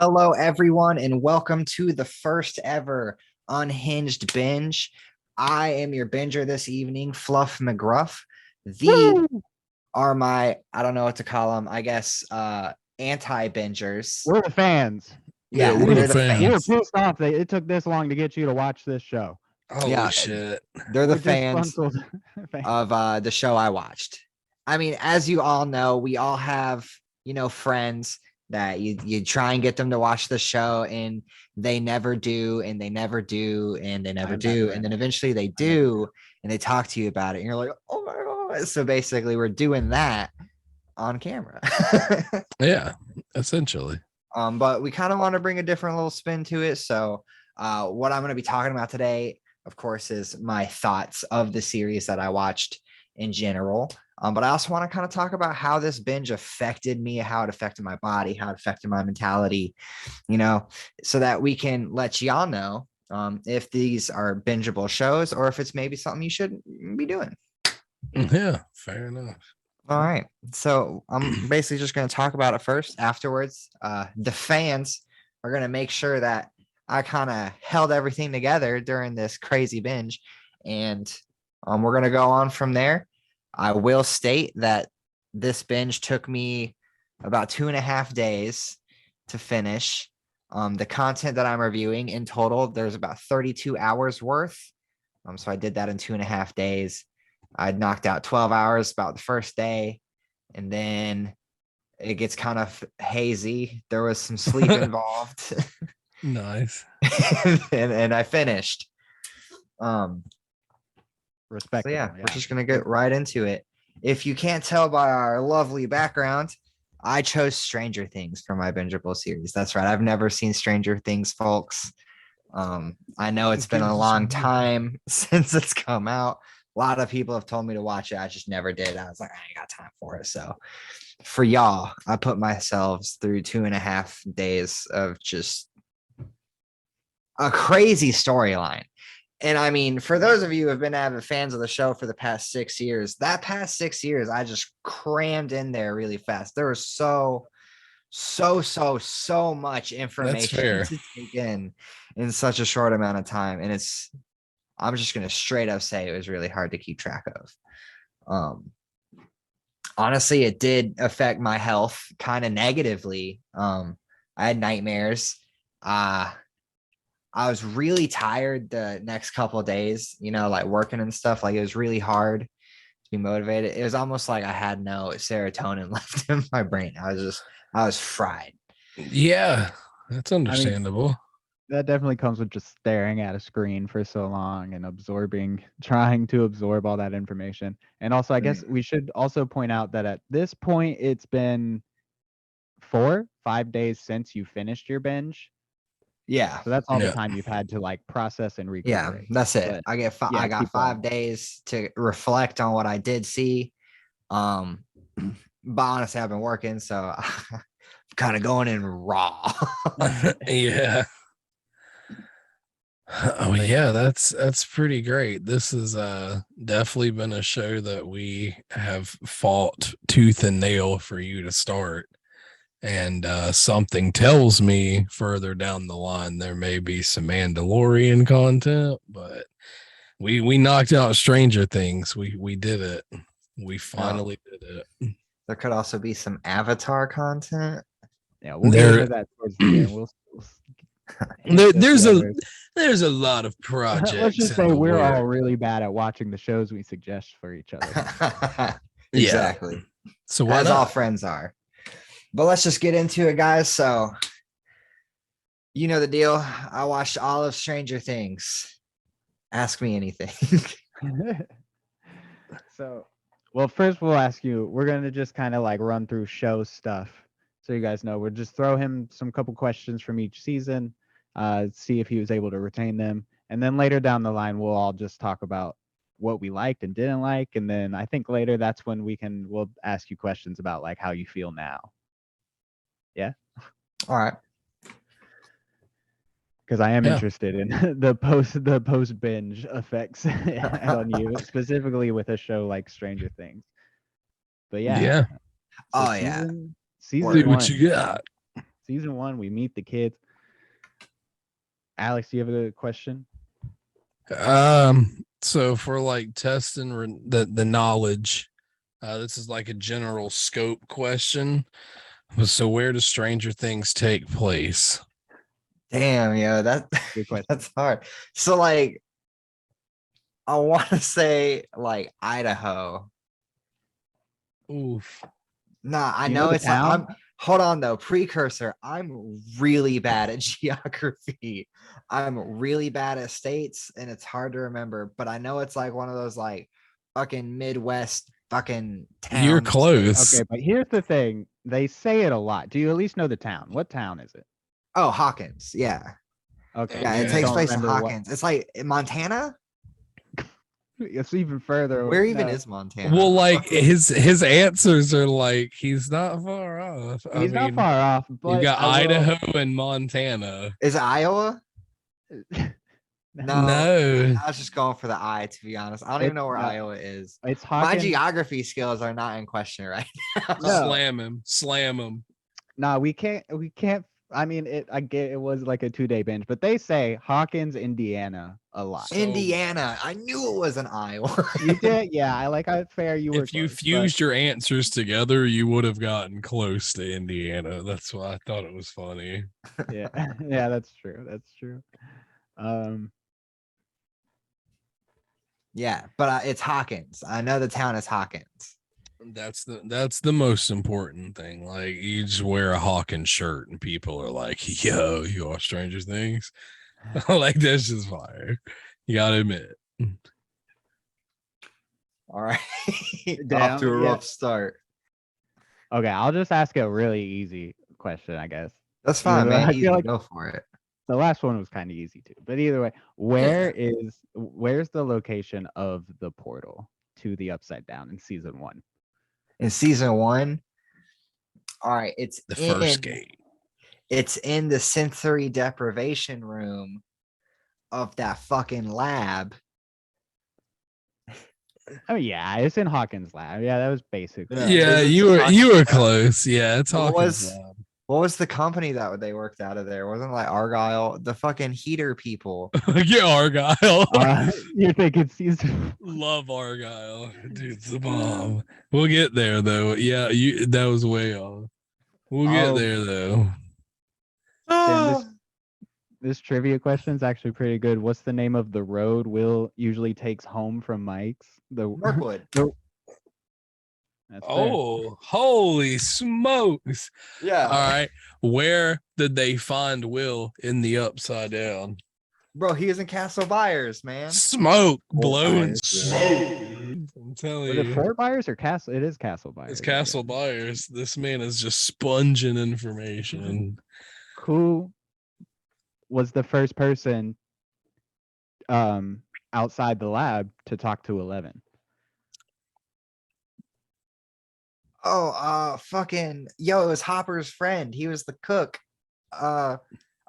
Hello, everyone, and welcome to the first ever Unhinged Binge. I am your binger this evening, FluffMcgruff. These Woo! are my, I don't know what to call them, I guess, anti-bingers. We're the fans. Yeah, we're the they're the We were fans. fans. pissed off that it took this long to get you to watch this show. Holy Yeah, shit. they're the We're fans disgruntled fans. of the show I watched. I mean, as you all know, we all have, friends that you try and get them to watch the show and they never do, and they never do, and they never I'm that do. friend. And then eventually they I never do, and they talk to you about it. And you're like, oh my God. So basically, we're doing that on camera. Yeah, essentially. But we kind of want to bring a different little spin to it. So what I'm going to be talking about today, of course, is my thoughts of the series that I watched in general. But I also want to kind of talk about how this binge affected me, how it affected my body, how it affected my mentality, so that we can let y'all know if these are bingeable shows or if it's maybe something you should be doing. Yeah, fair enough. All right. So I'm basically just going to talk about it first. Afterwards, the fans are going to make sure that I kind of held everything together during this crazy binge. And we're going to go on from there. I will state that this binge took me about 2.5 days to finish. The content that I'm reviewing in total, there's about 32 hours worth. So I did that in 2.5 days. I'd knocked out 12 hours about the first day, and then it gets kind of hazy. There was some sleep involved. Nice. and I finished. Respect. So yeah, we're just gonna get right into it. If you can't tell by our lovely background, I chose Stranger Things for my bingeable series. That's right. I've never seen Stranger Things, folks. I know it's been a long time since it's come out. A lot of people have told me to watch it. I just never did. I was like, I ain't got time for it. So for y'all, I put myself through 2.5 days of just a crazy storyline. And I mean, for those of you who have been avid fans of the show for the past 6 years, that past 6 years, I just crammed in there really fast. There was so much information to take in such a short amount of time. And I'm just going to straight up say it was really hard to keep track of. Honestly, it did affect my health kind of negatively. I had nightmares. I was really tired the next couple of days, like working and stuff. Like it was really hard to be motivated. It was almost like I had no serotonin left in my brain. I was fried. Yeah, that's understandable. That definitely comes with just staring at a screen for so long and trying to absorb all that information. And also, I guess we should also point out that at this point, it's been 4-5 days since you finished your binge. Yeah. So that's all the time you've had to like process and recuperate. Yeah, that's it. But, I got 5 days to reflect on what I did see. But honestly, I've been working, so I'm kind of going in raw. Yeah. Oh yeah, that's pretty great. This has definitely been a show that we have fought tooth and nail for you to start. And something tells me further down the line there may be some Mandalorian content, but we knocked out Stranger Things. We did it. We finally did it. There could also be some Avatar content. Yeah, we'll get into that towards the end. There's a lot of projects. Let's just say we're all really bad at watching the shows we suggest for each other. Exactly. Yeah. So as all friends are. But let's just get into it, guys. So, you know the deal. I watched all of Stranger Things. Ask me anything. So, well, first we'll ask you. We're going to just kind of like run through show stuff. So you guys know, we'll just throw him some couple questions from each season, see if he was able to retain them. And then later down the line, we'll all just talk about what we liked and didn't like. And then I think later that's when we'll ask you questions about like how you feel now. Yeah. All right. Because I am interested in the post binge effects on you, specifically with a show like Stranger Things. But yeah. So Season what 1. you got? Season 1, we meet the kids. Alex, do you have a question? So for like testing the knowledge, this is like a general scope question. So where does Stranger Things take place? Damn, yo, Good question. that's hard. So like, I want to say like Idaho. Oof. Nah, I Do you know know the it's like town? hold on though, precursor. I'm really bad at geography. I'm really bad at states and it's hard to remember, but I know it's like one of those like fucking Midwest fucking You're town close. states. Okay, but here's the thing. They say it a lot. Do you at least know the town? What town is it? Oh, Hawkins. Yeah. Okay. Yeah, you it Okay. just takes don't place in remember what. Hawkins. It's like in Montana. It's even further. Where even no. is Montana? Well, like Fucking- his answers are like he's not far off. I He's not mean, far off, you but got I will. Idaho and Montana. Is it Iowa? No, No. I was just going for the I, to be honest. I don't even know where no, Iowa is. It's My Hawkins. geography skills are not in question right now. No. Slam him. Slam him. Nah, we can't. I mean, I get it was like a 2-day binge, but they say Hawkins, Indiana, a lot. So Indiana. I knew it was in Iowa. You did, yeah. I like how fair you were. if you close, fused your answers together, you would have gotten close to Indiana. That's why I thought it was funny. but yeah, yeah, that's true. That's true. Yeah, but it's Hawkins. I know the town is Hawkins. That's the most important thing. Like you just wear a Hawkins shirt and people are like, "Yo, you are Stranger Things." Like that's just fire. You gotta admit. All right. Damn, Off to a yeah. rough start. Okay, I'll just ask a really easy question, I guess. That's Even fine, though man. I Easy, feel like go for it. the last one was kind of easy too. But either way, where's the location of the portal to the Upside Down in season 1? In season 1, all right, it's The first gate. It's in the sensory deprivation room of that fucking lab. Oh yeah, it's in Hawkins' lab. Yeah, that was basically. Yeah, Is it you were Hawkins' lab? close. Yeah, it's What Hawkins. was what was the company that they worked out of there? Wasn't it like Argyle, the fucking heater people? Yeah, Argyle. You're thinking season. Love Argyle. Dude's the bomb. We'll get there though. Yeah, that was way off. We'll get Oh. there though. Damn, this trivia question is actually pretty good. What's the name of the road Will usually takes home from Mike's? The Mirkwood. That's fair. Oh, holy smokes. Yeah. All right. Where did they find Will in the Upside Down? Bro, he was in Castle Byers, man. Smoke, blowing Byers, smoke. I'm telling Was it you. Fort Byers or Castle? It is Castle Byers. It's Castle Byers. This man is just sponging information. Who was the first person outside the lab to talk to 11? Oh, fucking yo, it was Hopper's friend. He was the cook. I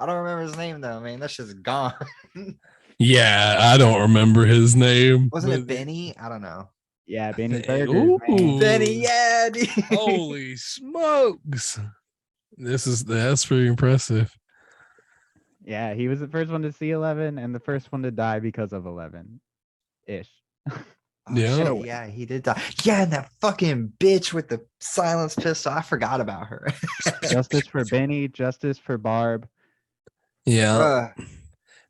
don't remember his name though, man. That's just gone. Yeah, I don't remember his name. Wasn't it but- Benny? I don't know. Yeah, Benny Hey, Burgers. man. ooh. Benny, yeah, dude. Holy smokes. That's pretty impressive. Yeah, he was the first one to see 11 and the first one to die because of 11 ish. Oh, Yeah. shit, yeah, he did die. Yeah, and that fucking bitch with the silence pistol. I forgot about her. Justice for Benny, justice for Barb. Yeah. Bruh.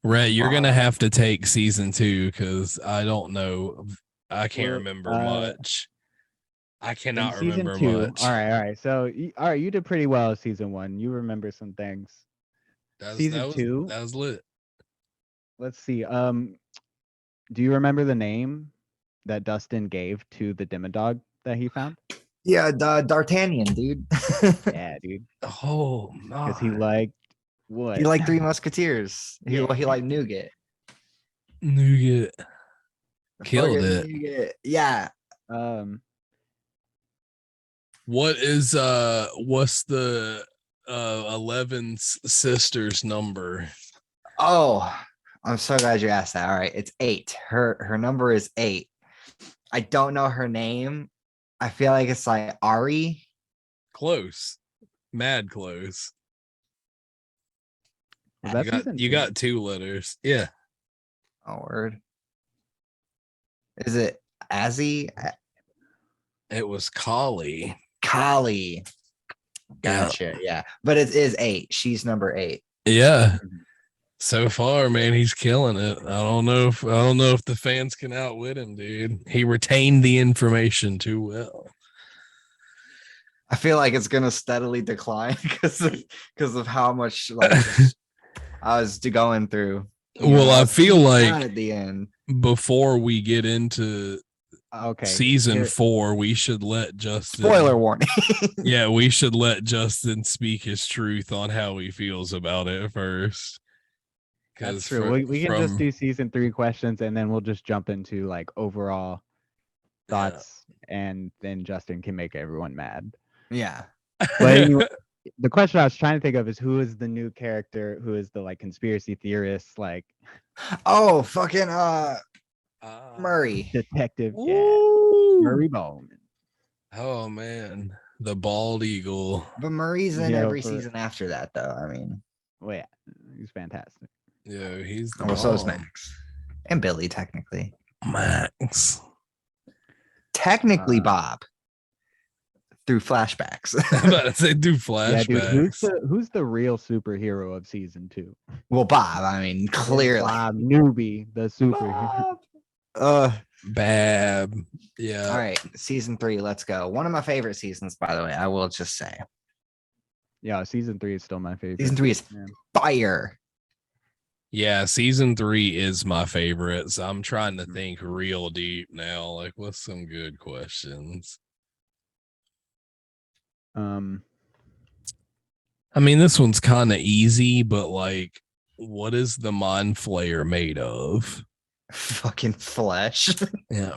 Rhett, you're gonna have to take season 2 because I don't know. I can't remember much. I In cannot season remember 2. much. All right. So, all right, you did pretty well in season 1. You remember some things. Season 2. That was lit. Let's see. Do you remember the name that Dustin gave to the Demodog that he found? Yeah, D'Artagnan, dude. Yeah, dude. Oh Because he my. liked what? He liked Three Musketeers. He Yeah. liked nougat. Nougat. Killed Fucking it. nougat. Yeah. What is what's the 11's sister's number? Oh, I'm so glad you asked that. All right, it's 8. Her number is 8. I don't know her name. I feel like it's like Ari. Close. Mad close. Was You that got season you 2? got 2 letters. Yeah. Oh, word. Is it Azzy? It was Collie. Kali. Yeah. Gotcha. Yeah. But it is 8. She's number 8. Yeah. So far, man, he's killing it. I don't know if the fans can outwit him, dude. He retained the information too well. I feel like it's gonna steadily decline because of how much like I was going through. Well, I feel like at the end. before we get into Okay. season 4, we should let Justin. Spoiler warning. Yeah, we should let Justin speak his truth on how he feels about it first. That's true. We can just do season 3 questions and then we'll just jump into like overall thoughts, and then Justin can make everyone mad. Yeah. But anyway, the question I was trying to think of is who is the new character, who is the like conspiracy theorist, like Oh, fucking Murray. detective. Yeah. Ooh. Murray Bowman. Oh man, the bald eagle. But Murray's in Yeah, every for- season after that, though. I mean, Well, yeah, he's fantastic. Yeah, he's the well, so is bomb. Max and Billy, technically. Max. Technically, Bob through flashbacks. I'm about to say do flashbacks. Yeah, dude, who's the real superhero of season 2? Well, Bob. I mean, clearly. Bob Newbie, the superhero. Bab. Yeah. All right, season 3. Let's go. One of my favorite seasons, by the way. I will just say. Yeah, season 3 is still my favorite. Season 3 is fire. Yeah, season 3 is my favorite. So I'm trying to think real deep now. Like, what's some good questions? I mean, this one's kind of easy, but like, what is the mind flayer made of? Fucking flesh. Yeah,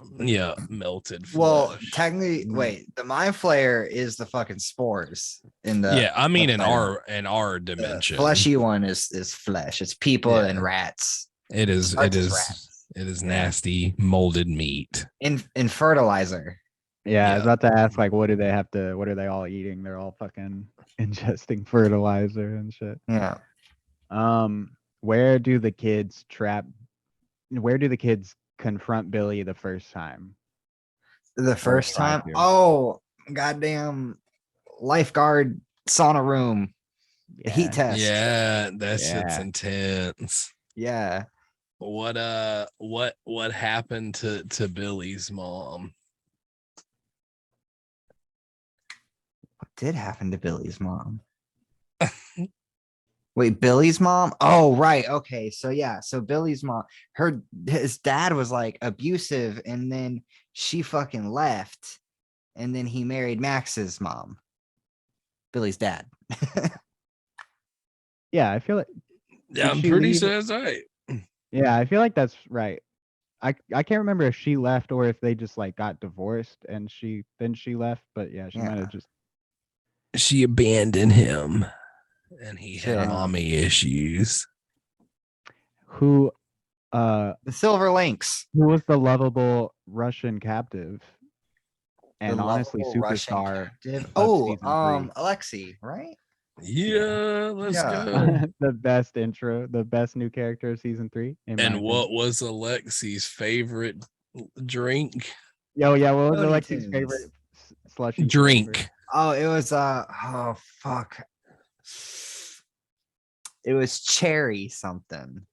melted flesh. Well, technically, wait. The mind flayer is the fucking spores in the. Yeah, I mean, the in flayer. our The dimension, fleshy one is flesh. It's people and rats. It is Rats. nasty molded meat. In fertilizer. Yeah, I was about to ask, like, what are they all eating? They're all fucking ingesting fertilizer and shit. Yeah. Where do the kids confront Billy the first time? The first time? Oh, goddamn lifeguard sauna room. The heat test. Yeah, that shit's intense. Yeah. What happened to Billy's mom? What did happen to Billy's mom? Wait, Billy's mom? Oh, right. Okay. So yeah. So Billy's mom, his dad was like abusive, and then she fucking left, and then he married Max's mom. Billy's dad. Yeah, I feel like. Yeah, I'm pretty sure that's right. Yeah, I feel like that's right. I can't remember if she left or if they just like got divorced and she left, but yeah, she might have just. She abandoned him, and he had mommy issues. Who, the Silver Lynx. Who was the lovable Russian captive? And honestly, superstar. Alexei, right? Yeah, let's go. The best intro, the best new character of season 3. And what was Alexei's favorite drink? Yeah, what was Alexei's favorite slushy drink? Flavor? Oh, it was oh fuck. It was cherry something.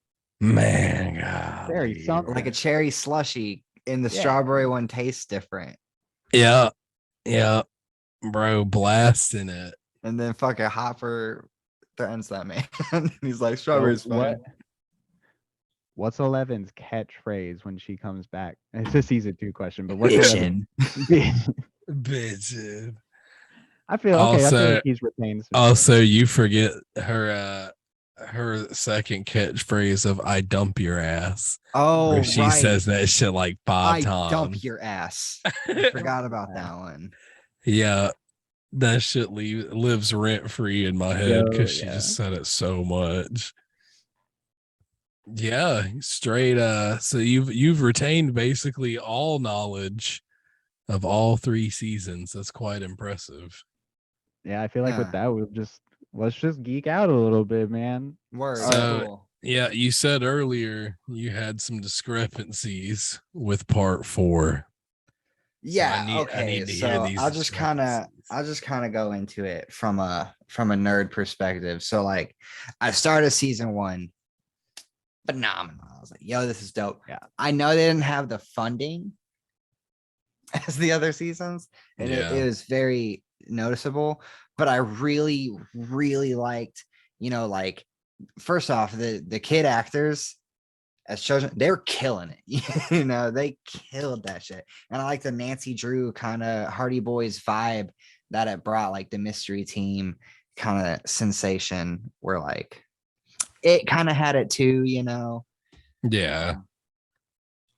Man, God. Cherry something. Like a cherry slushy, and the strawberry one tastes different. Yeah. Bro, blasting it. And then fucking Hopper threatens that man. He's like, strawberry's fine. What's Eleven's catchphrase when she comes back? It's a season 2 question, but what's Bitchin'. Bitchin'. I feel like he's retained. Also, you forget her second catchphrase of "I dump your ass." Oh, where she says that shit like 5 times. I dump your ass. I forgot about that one. Yeah, that shit lives rent free in my head because she just said it so much. Yeah, straight. So you've retained basically all knowledge of all 3 seasons. That's quite impressive. Yeah, I feel like with that, let's just geek out a little bit, man. Word. So, Cool. yeah, you said earlier you had some discrepancies with part 4. Yeah. I Okay. need to hear So these I'll just kind discrepancies. of go into it from a nerd perspective. So like, I started season 1, phenomenal. I was like, yo, this is dope. Yeah. I know they didn't have the funding as the other seasons, and it Yeah. was very noticeable. But I really, really liked, like, first off, the kid actors as children, they were killing it. They killed that shit. And I like the Nancy Drew kind of Hardy Boys vibe that it brought, like the mystery team kind of sensation, where like it kind of had it too, Yeah.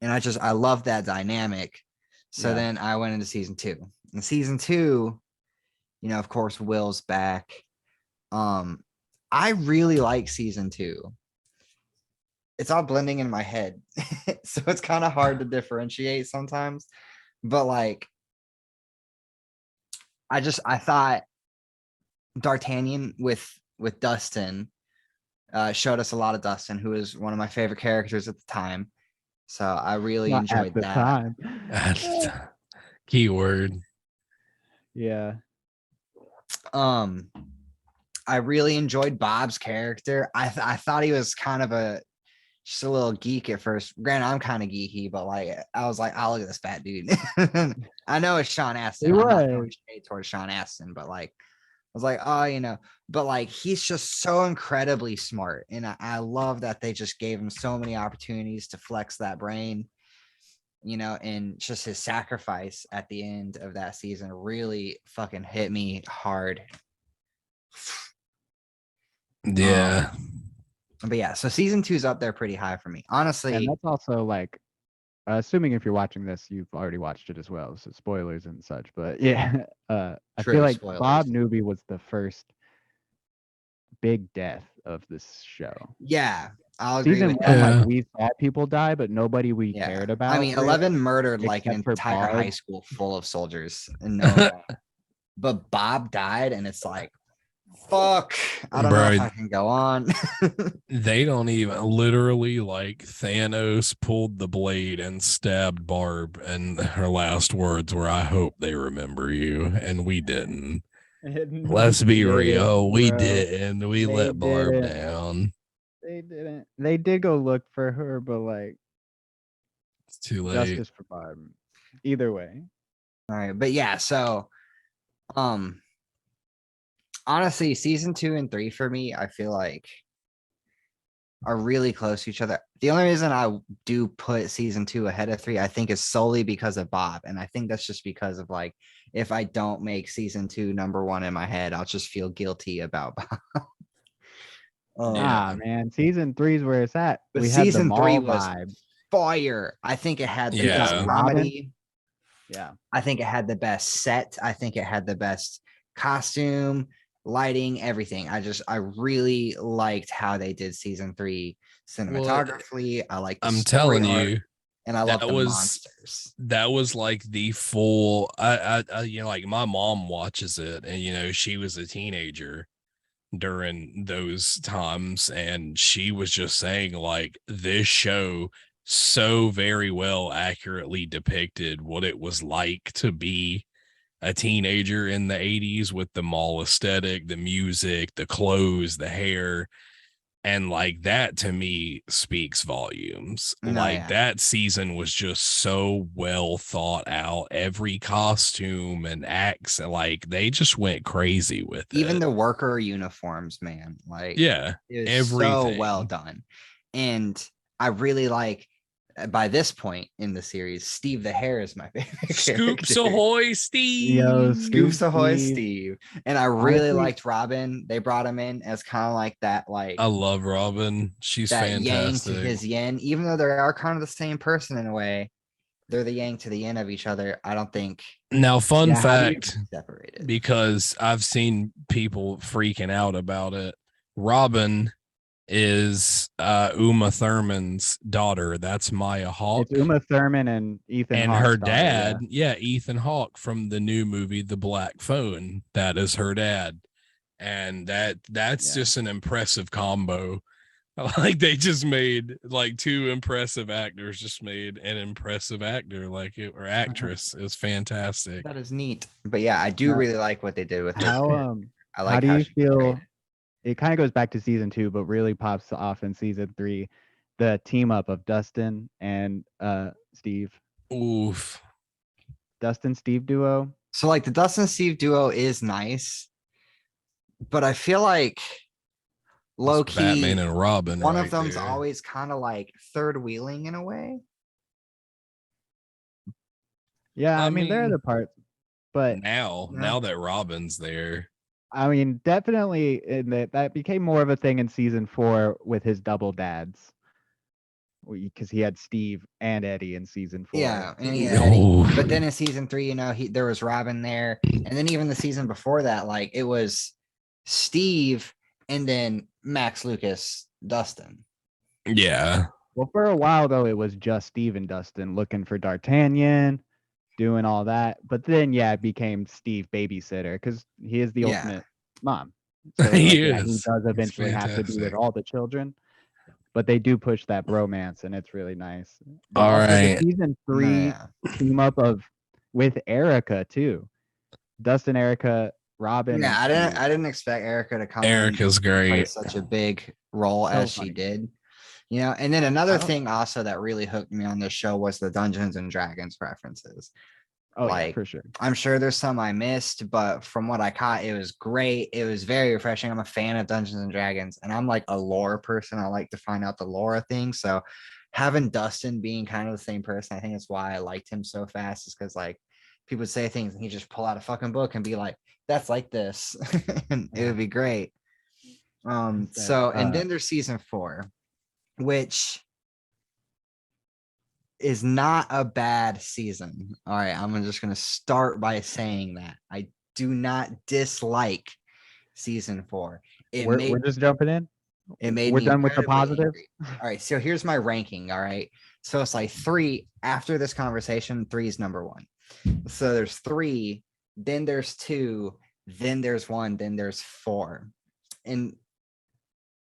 and I love that dynamic. So then I went into season 2. And season 2, of course, Will's back. I really like season 2. It's all blending in my head. So it's kind of hard to differentiate sometimes. But like, I thought D'Artagnan with Dustin showed us a lot of Dustin, who is one of my favorite characters at the time. So I really Not at enjoyed the that. time. Keyword. Yeah. I really enjoyed Bob's character. I thought he was kind of just a little geek at first. Granted, I'm kind of geeky, but like I was like, oh, look at this fat dude. I know it's Sean Astin. I'm not throwing shade towards Sean Astin, but like I was like, oh, but like he's just so incredibly smart. And I love that they just gave him so many opportunities to flex that brain, and just his sacrifice at the end of that season really fucking hit me hard. Yeah. But yeah, so season 2 is up there pretty high for me. Honestly. And that's also like, assuming if you're watching this, you've already watched it as well. So spoilers and such. But yeah, I feel like spoilers. Bob Newby was the first big death of this show. Yeah, I'll agree Season with 1, that. like we saw people die, but nobody we cared about. I mean, really, 11 murdered like an except for entire Bob. high school full of soldiers, and no, but Bob died, and it's like, fuck, I don't know if I can go on. They don't even literally, like, Thanos pulled the blade and stabbed Barb, and her last words were, "I hope they remember you," and we didn't. Let's be real, we didn't. We let Barb down. They didn't. They did go look for her, but like, it's too late. Justice for Barb. Either way. All right, but yeah, so honestly, season 2 and 3 for me, I feel like are really close to each other. The only reason I do put season 2 ahead of 3, I think, is solely because of Bob. And I think that's just because of like, if I don't make season 2 number 1 in my head, I'll just feel guilty about Bob. Man, season 3 is where it's at. But we had season the 3 mall was vibe. Fire. I think it had the best comedy. Yeah. I think it had the best set. I think it had the best costume, lighting, everything. I really liked how they did season 3 cinematographically. I like I'm telling you, and I love the monsters. That was like the full I like my mom watches it, and she was a teenager during those times, and she was just saying like this show so very well accurately depicted what it was like to be a teenager in the 80s with the mall aesthetic, the music, the clothes, the hair. And like that to me speaks volumes. That season was just so well thought out. Every costume and acts, like they just went crazy with it. Even the worker uniforms, man. Like, yeah, it was everything. so well done. And I really like, by this point in the series, Steve the Hare is my favorite. Scoops Ahoy, Steve. Yo, Scoops Ahoy, Steve. And I really liked Robin. They brought him in as kind of like that. Like, I love Robin. She's that fantastic. yang to his yin, even though they are kind of the same person in a way. They're the yang to the yin of each other. I don't think. Now, fun fact, separated, because I've seen people freaking out about it. Robin is Uma Thurman's daughter. That's Maya Hawke. It's Uma Thurman and Ethan and Hawke's her daughter, dad, Ethan Hawke from the new movie The Black Phone. That is her dad. and that's Yeah. just an impressive combo. Like they just made like two impressive actors just made an impressive actor like it or actress. It's fantastic. That is neat. But yeah, I do Now, really like what they did with her. how I how like do how you she portrayed feel? It kind of goes back to season 2, but really pops off in season 3. The team up of Dustin and Steve. Oof. Dustin Steve duo. So like the Dustin Steve duo is nice, but I feel like low That's Batman key and Robin one right of them's there. always kind of like third wheeling in a way. Yeah, I I mean, there are mean, the parts, but now Yeah. that Robin's there. I mean, definitely in that became more of a thing in season 4 with his double dads. Because he had Steve and Eddie in season 4. Yeah, and he had Eddie. Oh, But then in season 3, there was Robin there, and then even the season before that, like it was Steve and then Max Lucas, Dustin. yeah. Well, for a while though, it was just Steve and Dustin looking for D'Artagnan, doing all that. But then, yeah, it became Steve babysitter because he is the Yeah. ultimate mom. So He like, yeah, he is. does He's eventually have to be with fantastic. all the children. But they do push that bromance, and it's really nice. But All also the right. season 3 Yeah. team up with Erica too. Dustin, Erica, Robin, Yeah, and I Steve. didn't expect Erica to come in Erica's and play great. such a big role So as funny. she did. And then I another don't- thing also that really hooked me on this show was the Dungeons and Dragons references. Oh yeah, Like, for sure. I'm sure there's some I missed, but from what I caught, it was great. It was very refreshing. I'm a fan of Dungeons and Dragons, and I'm like a lore person. I like to find out the lore of things. So having Dustin being kind of the same person, I think that's why I liked him so fast, is because like people would say things and he just pull out a fucking book and be like, that's like this. And it would be great. So and then there's season 4, which is not a bad season. All right, I'm just going to start by saying that I do not dislike season 4. We're just jumping in. It made We're me done with the incredibly positives. angry. All right, so here's my ranking. All right, so it's like 3 after this conversation. 3 is number 1. So there's 3, then there's 2, then there's 1, then there's 4. And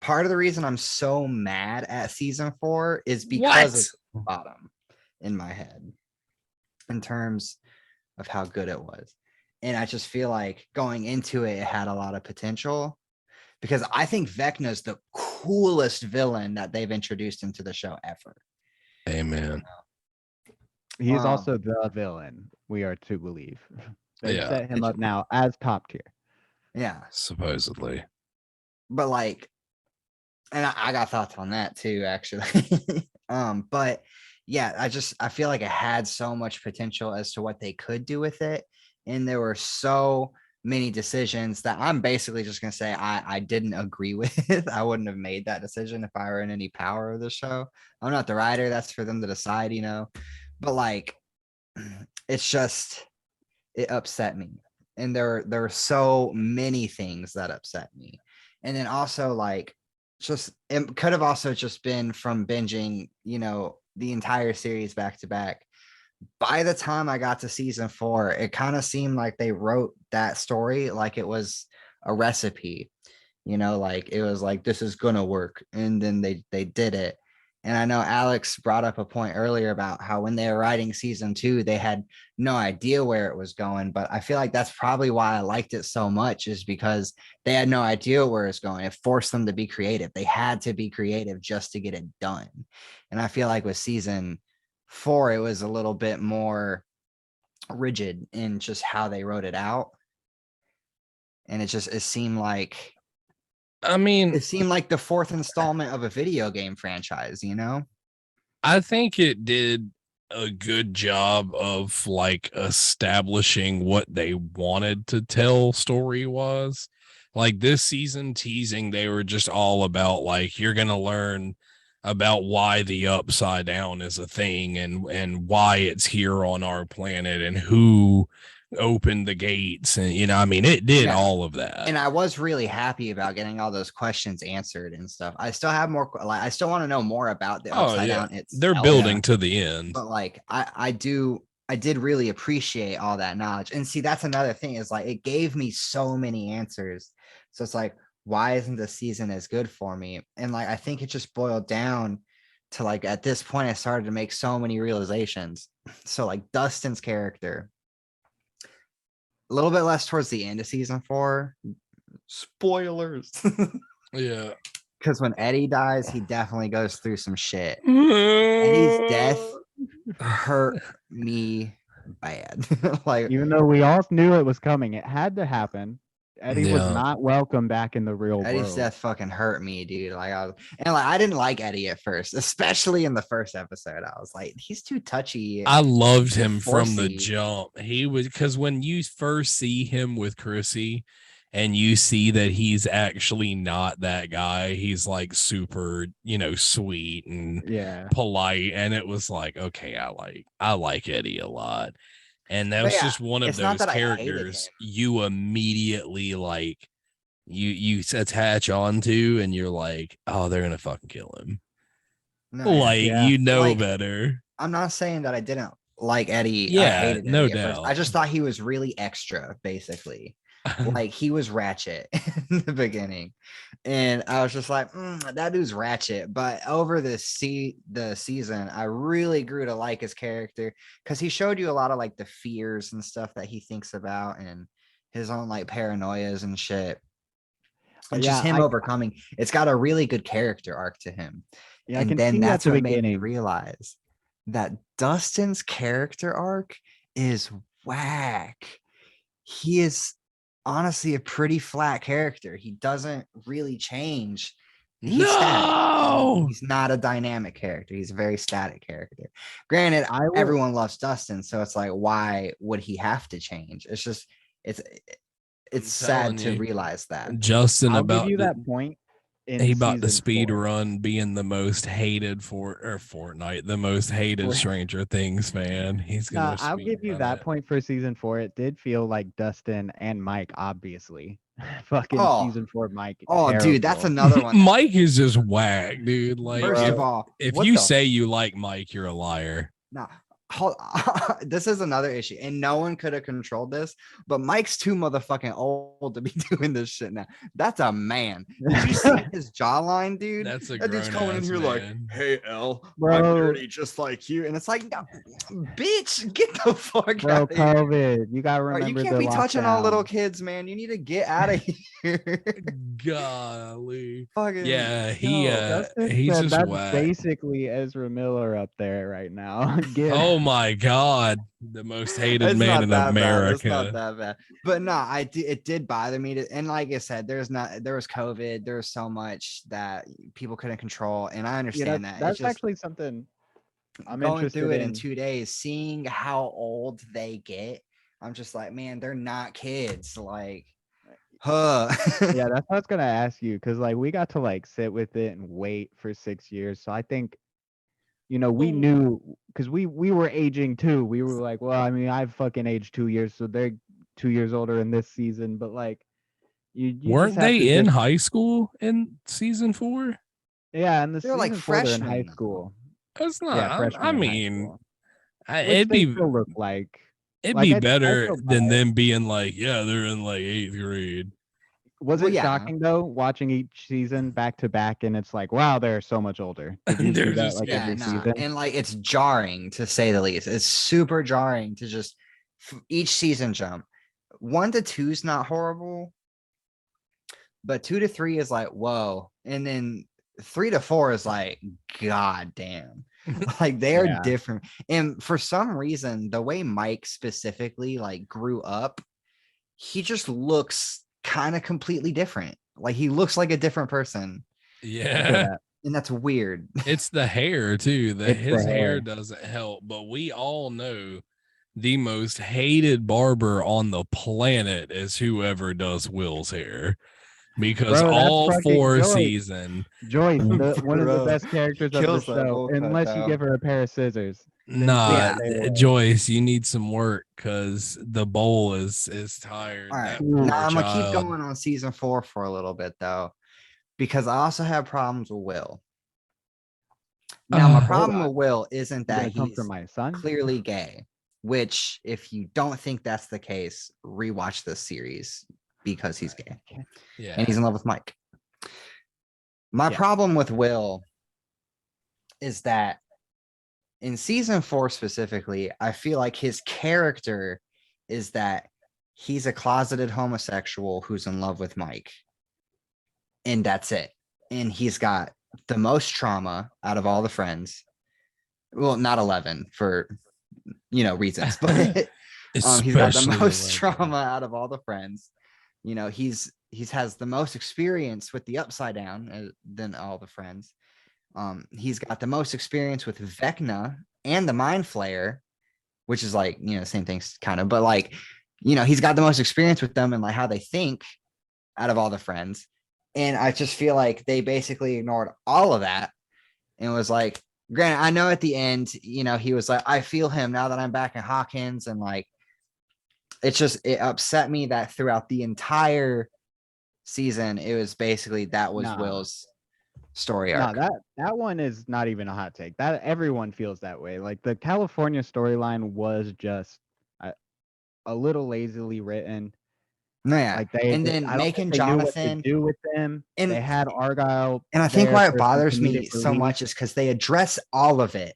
part of the reason I'm so mad at season 4 is because of the bottom in my head in terms of how good it was. And I just feel like going into it, it had a lot of potential, because I think Vecna's the coolest villain that they've introduced into the show ever. Amen. He is also the villain, we are to believe. They Yeah. set him up now as top tier. Yeah. Supposedly. But like, and I got thoughts on that too, actually. But yeah, I feel like it had so much potential as to what they could do with it. And there were so many decisions that I'm basically just gonna say I didn't agree with. I wouldn't have made that decision if I were in any power of the show. I'm not the writer, that's for them to decide, But like, it's just, it upset me. And there were so many things that upset me. And then also like, just it could have also just been from binging, the entire series back to back. By the time I got to season 4, it kind of seemed like they wrote that story like it was a recipe, like it was like, this is gonna work, and then they did it. And I know Alex brought up a point earlier about how when they were writing season 2, they had no idea where it was going. But I feel like that's probably why I liked it so much, is because they had no idea where it's going. It forced them to be creative. They had to be creative just to get it done. And I feel like with season 4, it was a little bit more rigid in just how they wrote it out. And it seemed like, I mean, it seemed like the 4th installment of a video game franchise, I think it did a good job of like establishing what they wanted to tell story was. Like this season teasing, they were just all about like, you're going to learn about why the upside down is a thing and why it's here on our planet and who opened the gates. And, I mean, it did all of that. And I was really happy about getting all those questions answered and stuff. I still have more, like, I still want to know more about the upside down. They're building to the end. But like, I did really appreciate all that knowledge. And see, that's another thing, is like, it gave me so many answers So it's like, why isn't the season as good for me? And like, I think it just boiled down to like, at this point, I started to make so many realizations. So like Dustin's character, a little bit less towards the end of season 4. Spoilers. Yeah. Because when Eddie dies, he definitely goes through some shit. Eddie's death hurt me bad. Like, Even though we all knew it was coming, it had to happen. Eddie was Yeah. not welcome back in the real Eddie's world. death fucking hurt me, dude. Like, I didn't like Eddie at first, especially in the first episode. I was like, he's too touchy. I loved too him from the forcey. jump. He was, because when you first see him with Chrissy and you see that he's actually not that guy, he's like super, sweet and Yeah. polite. And it was like, okay, I like Eddie a lot. And that But was yeah, just one of it's not those that I hated characters him. you immediately like you attach onto, and you're like, oh, they're gonna fucking kill him. No, yeah. Yeah. Like, Better. I'm not saying that I didn't like Eddie. I Yeah, hated no Eddie at first. I doubt. just thought he was really extra, basically. Like, he was ratchet in the beginning, and I was just like, that dude's ratchet. But over the season, I really grew to like his character, because he showed you a lot of like the fears and stuff that he thinks about, and his own like paranoias and shit, and just him overcoming. It's got a really good character arc to him. Yeah, I And can then see at that's the what made me beginning. realize that Dustin's character arc is whack. He is honestly a pretty flat character. He doesn't really change. He's static. No. He's not a dynamic character. He's a very static character. Granted, everyone loves Dustin, so it's like, why would he have to change? It's just, it's sad to realize that. Justin I'll give you that point. He about the speed 4. run being the most hated Fortnite, the most hated Stranger Things fan. He's gonna. I'll give you that point for season 4. It did feel like Dustin and Mike, obviously. Fucking season 4, Mike. Oh, dude, that's another one. Mike is just whack, dude. Like, first of all, if you say you like Mike, you're a liar. No, this is another issue, and no one could have controlled this, but Mike's too motherfucking old to be doing this shit now. That's a man. Did you see his jawline, dude? That dude's coming in here man. like, hey, L, bro, I'm dirty just like you. And it's like, no, bitch, get the fuck bro, out of here. COVID. You gotta remember, you can't be touching on little kids, man. You need to get out of here. Golly. Fucking, yeah, he's just that's whack. Basically Ezra Miller up there right now. Oh my god, the most hated man in America. It's not that bad. But no, it did bother me and like I said, there was COVID, there was so much that people couldn't control, and I understand that. That's actually something I'm going through it in 2 days, seeing how old they get. I'm just like, man, they're not kids. Like, yeah, that's what I was gonna ask you, because like we got to like sit with it and wait for 6 years. So I think, we knew, because we were aging too. We were like, well, I mean, I've fucking aged 2 years, so they're 2 years older in this season. But like, you weren't they in high school in season 4? Yeah, and they're like freshmen in high school. That's not. Yeah, I mean, it'd be look like. It'd be better than them being like, yeah, they're in like 8th grade. Was it shocking though, watching each season back to back, and it's like, wow, they're so much older. Did you do that like every season? And like, it's jarring to say the least. It's super jarring to just each season jump. 1 to 2 is not horrible, but 2 to 3 is like, whoa, and then 3 to 4 is like, god damn. Like, they are different. And for some reason, the way Mike specifically like grew up, he just looks kind of completely different. Like, he looks like a different person. Yeah. And that's weird. It's the hair too. His hair doesn't help, but we all know the most hated barber on the planet is whoever does Will's hair. Because all 4 season, Joyce, one of the best characters of the show, unless you give her a pair of scissors. Nah, Joyce, you need some work because the bowl is tired. All right, now I'm gonna keep going on season 4 for a little bit though, because I also have problems with Will. Now, my problem with Will isn't that he's my son? Clearly gay, which, if you don't think that's the case, rewatch this series. because he's gay and Yeah. he's in love with Mike. My problem with Will is that in season 4 specifically, I feel like his character is that he's a closeted homosexual who's in love with Mike. And that's it. And he's got the most trauma out of all the friends. Well, not 11 for, reasons, but he's got the Especially most 11. trauma out of all the friends. He's has the most experience with the Upside Down than all the friends. He's got the most experience with Vecna and the Mind Flayer, which is like, same things kind of, but like, he's got the most experience with them and like how they think out of all the friends. And I just feel like they basically ignored all of that and was like, granted, I know at the end, he was like, I feel him now that I'm back in Hawkins. And like, it upset me that throughout the entire season, it was basically that was Will's story arc. No, that one is not even a hot take. That everyone feels that way. Like the California storyline was just a little lazily written. No, yeah. Like and then making Jonathan knew what to do with them. And they had Argyle. And I think why it bothers me relief. so much is because they address all of it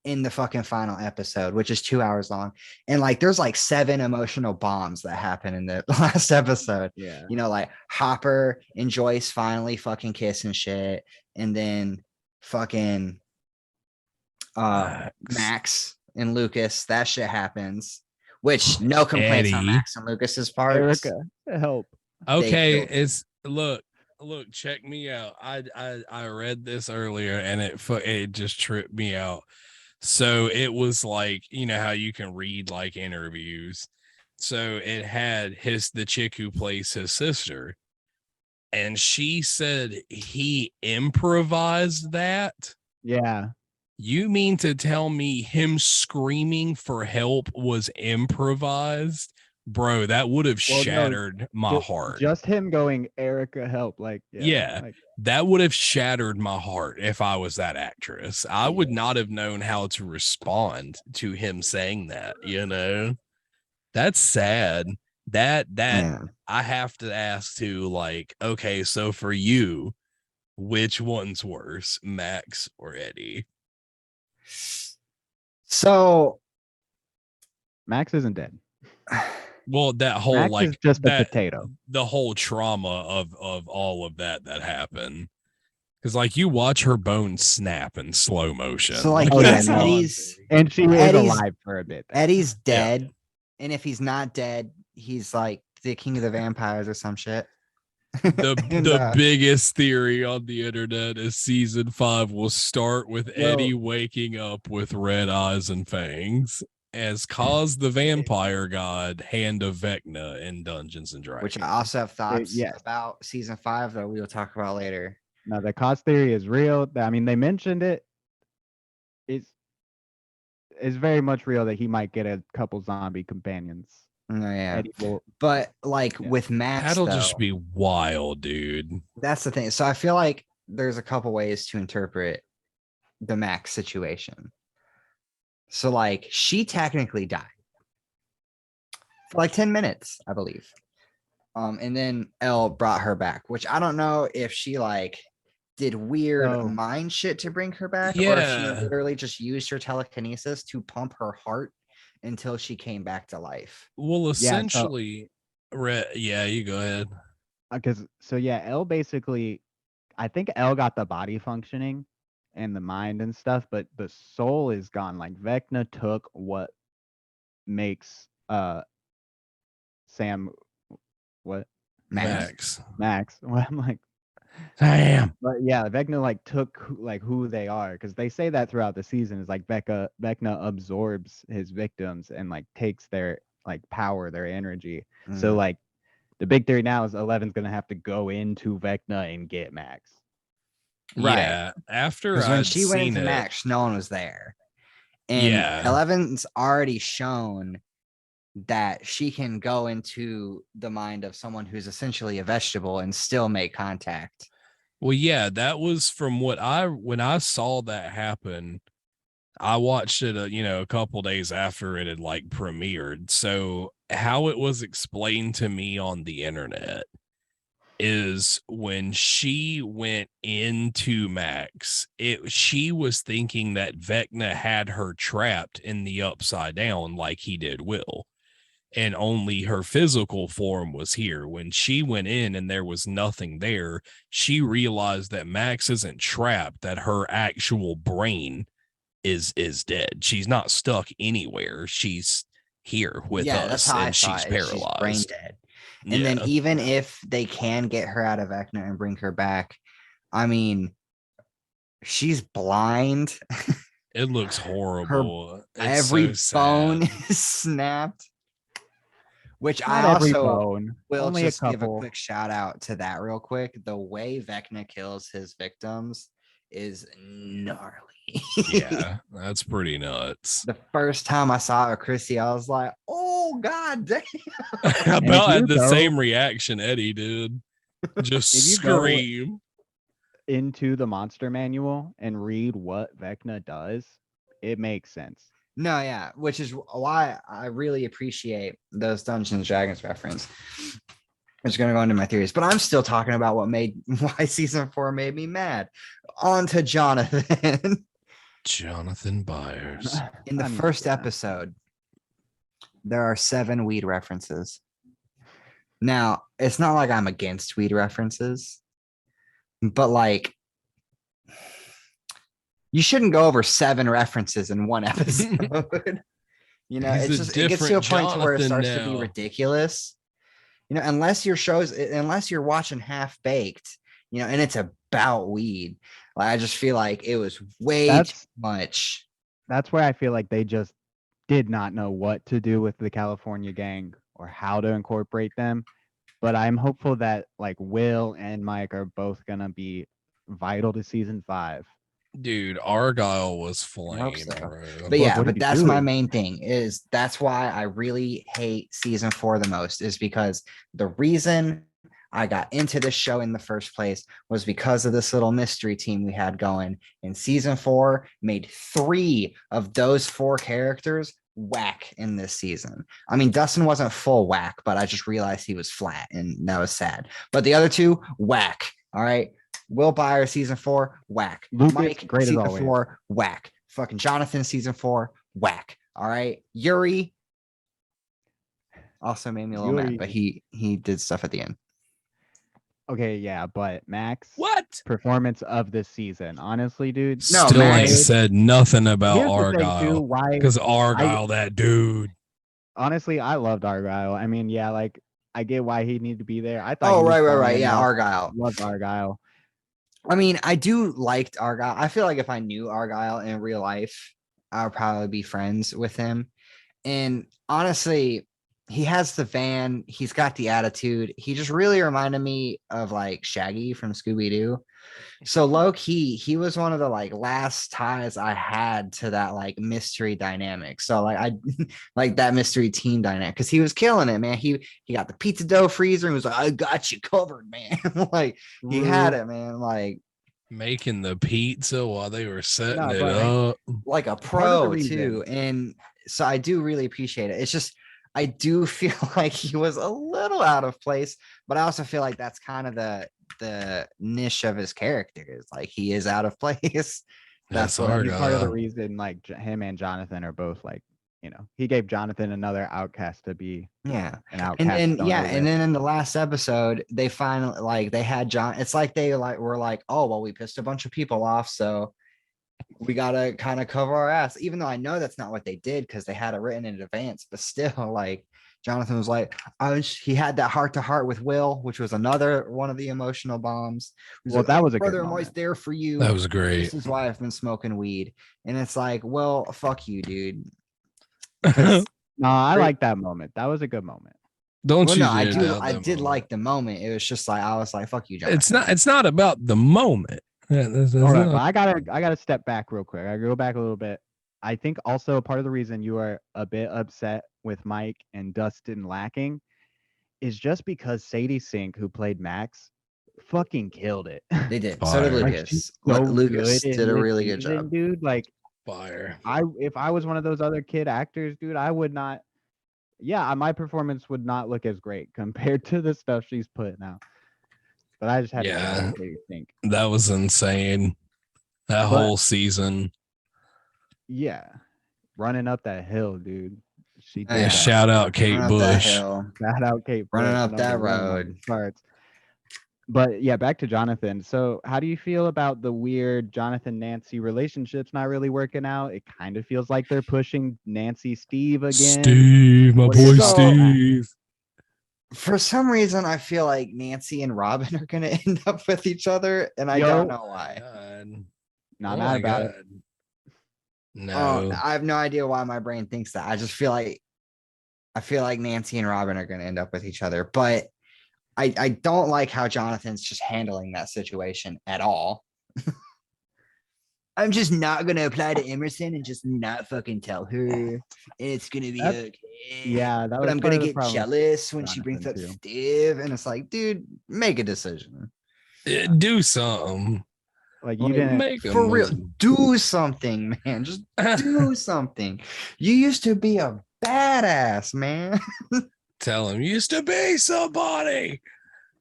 in the fucking final episode, which is 2 hours long. And like there's like 7 emotional bombs that happen in the last episode. Yeah. Like Hopper and Joyce finally fucking kiss and shit. And then fucking Max and Lucas, that shit happens. Which no complaints on Max and Lucas's part. Erica, help. Okay, it's look, check me out. I read this earlier and it just tripped me out. So it was like, how you can read like interviews. So it had the chick who plays his sister, and she said he improvised that. Yeah. You mean to tell me him screaming for help was improvised? Bro, that would have shattered my heart. Just him going, Erica, help. Like, that would have shattered my heart if I was that actress. I would not have known how to respond to him saying that, That's sad. That I have to ask too, like, okay, so for you, which one's worse, Max or Eddie? So Max isn't dead. Well, that whole Max like is just that, a potato. The whole trauma of all of that happened. Because like you watch her bones snap in slow motion. So like Eddie's and she is alive for a bit. Eddie's dead. And if he's not dead, he's like the king of the vampires or some shit. The biggest theory on the internet is season 5 will start with Eddie waking up with red eyes and fangs as Kaz the vampire god, Hand of Vecna in Dungeons and Dragons. Which I also have thoughts about season 5 that we will talk about later. No, the Kaz theory is real. I mean, they mentioned it. It's very much real that he might get a couple zombie companions. Oh, yeah. But like with Max, that'll just be wild, dude. That's the thing. So I feel like there's a couple ways to interpret the Max situation. So like she technically died for like 10 minutes, I believe. And then Elle brought her back, which I don't know if she like did weird mind shit to bring her back, or if she literally just used her telekinesis to pump her heart until she came back to life. Well, essentially, you go ahead. Because Elle basically, I think Elle got the body functioning and the mind and stuff, but the soul is gone. Like Vecna took what makes Sam Max. Well, I'm like, I am. But yeah, Vecna like took who they are, because they say that throughout the season is like Vecna absorbs his victims and like takes their like power, their energy. So like the big theory now is 11's gonna have to go into Vecna and get Max. Right. Yeah. After when she went into Max, no one was there. And 11's already shown that she can go into the mind of someone who's essentially a vegetable and still make contact. Well, yeah, that was from when I saw that happen. I watched it, a couple days after it had like premiered. So how it was explained to me on the internet is when she went into Max, she was thinking that Vecna had her trapped in the upside down like he did Will. And only her physical form was here. When she went in and there was nothing there, she realized that Max isn't trapped, that her actual brain is dead. She's not stuck anywhere. She's here with Yeah, that's us how I and saw she's it. Is she's brain paralyzed. dead. And then Yeah, even if they can get her out of Vecna and bring her back, I mean, she's blind. it looks Her horrible. It's so every sad. bone is snapped. Which I Not every also bone, will only a just give a couple. quick shout out to that real quick. The way Vecna kills his victims is gnarly. Yeah, that's pretty nuts. The first time I saw it, Chrissy, I was like, "Oh God damn!" I And if about you had the go, same reaction Eddie did. Just if you go scream. into the monster manual and read what Vecna does, it makes sense. No, yeah, which is why I really appreciate those Dungeons and Dragons reference. It's going to go into my theories, but I'm still talking about why season 4 made me mad. On to Jonathan. Jonathan Byers. In the I mean, first yeah. episode, there are 7 weed references. Now, it's not like I'm against weed references, but like, you shouldn't go over 7 references in one episode. It gets to a point to where it starts to be ridiculous. Unless you're watching Half Baked, and it's about weed. Like, I just feel like it was way too much. That's where I feel like they just did not know what to do with the California gang or how to incorporate them. But I'm hopeful that like Will and Mike are both gonna be vital to season 5. Dude, Argyle was I hope flame, so. bro. But yeah, What but did he that's do? my main thing. That's why I really hate season 4 the most, is because the reason I got into this show in the first place was because of this little mystery team we had going. And season 4 made 3 of those 4 characters whack in this season. I mean, Dustin wasn't full whack, but I just realized he was flat, and that was sad. But the other 2, whack. All right. Will Byers, season 4, whack. Lucas, Mike, great as season always. 4, whack. Fucking Jonathan, season 4, whack. All right. Yuri also made me a little mad, but he did stuff at the end. Okay, yeah, but Max, What? performance of this season, honestly, dude. No, Still Max- ain't said nothing about Here's the thing, too, Argyle. why Because Argyle, that dude. honestly, I loved Argyle. I mean, yeah, like I get why he needed to be there. I thought Oh, he was right. funny Yeah, enough. Argyle. Loved Argyle. I mean, I do liked Argyle. I feel like if I knew Argyle in real life, I would probably be friends with him. And honestly, he has the van. He's got the attitude. He just really reminded me of like Shaggy from Scooby-Doo. So low key, he was one of the like last ties I had to that like mystery dynamic. So like I like that mystery team dynamic, because he was killing it, man. He got the pizza dough freezer and was like, "I got you covered, man." Like he had it, man. Like Making the pizza while they were setting No, it but up. like a part of the pro reason- too. And so I do really appreciate it. It's just I do feel like he was a little out of place, but I also feel like that's kind of the niche of his character, is like he is out of place. That's what He's part of the Argyle. reason like him and Jonathan are both like, he gave Jonathan another outcast to be Yeah. an outcast. And then stoner with. and then in the last episode, they finally like they had John. It's like they like were like, "Oh, well, we pissed a bunch of people off, so we gotta kind of cover our ass." Even though I know that's not what they did, because they had it written in advance, but still, like Jonathan was like, he had that heart to heart with Will, which was another one of the emotional bombs. Well, that was a good brother. I'm always moment. there for you. That was great. This is why I've been smoking weed. And it's like, well, fuck you, dude. No, I Great. like that moment. That was a good moment. Don't Well, you no, I dare do. doubt I that did moment. like the moment. It was just like I was like, "Fuck you, Jonathan." It's not about the moment. Yeah, Hold on, but I gotta step back real quick. I go back a little bit. I think also part of the reason you are a bit upset with Mike and Dustin lacking is just because Sadie Sink, who played Max, fucking killed it. They did. So did Fire. Like, Lucas. she's so Lucas good in did a this really good season, job. dude. Like Fire. If I was one of those other kid actors, dude, I would not. Yeah, my performance would not look as great compared to the stuff she's putting out. But I just had to get Yeah. what you think. That was insane. That whole season. Yeah, running up that hill, dude. She did Yeah, that. Shout out Kate Running up that Bush. hill, Shout out Kate running Bush, up that number one on road. the charts. But yeah, back to Jonathan. So how do you feel about the weird Jonathan Nancy relationships not really working out? It kind of feels like they're pushing Nancy Steve again. Steve, my What are your boy thoughts on that? Steve. For some reason, I feel like Nancy and Robin are gonna end up with each other, and I Yo. don't know why. God. Not Oh mad my about it. God. No. I have no idea why my brain thinks that. I feel like Nancy and Robin are gonna end up with each other, but I don't like how Jonathan's just handling that situation at all. I'm just not gonna apply to Emerson and just not fucking tell her, and it's gonna be That's- okay. Yeah, that But was I'm part gonna of the get problem with jealous when she brings up Jonathan, too. Steve, and it's like, dude, make a decision. Do something. Like you Like, didn't. Make a For real, move. do something, man. Just do something. You used to be a badass, man. Tell him used to be somebody.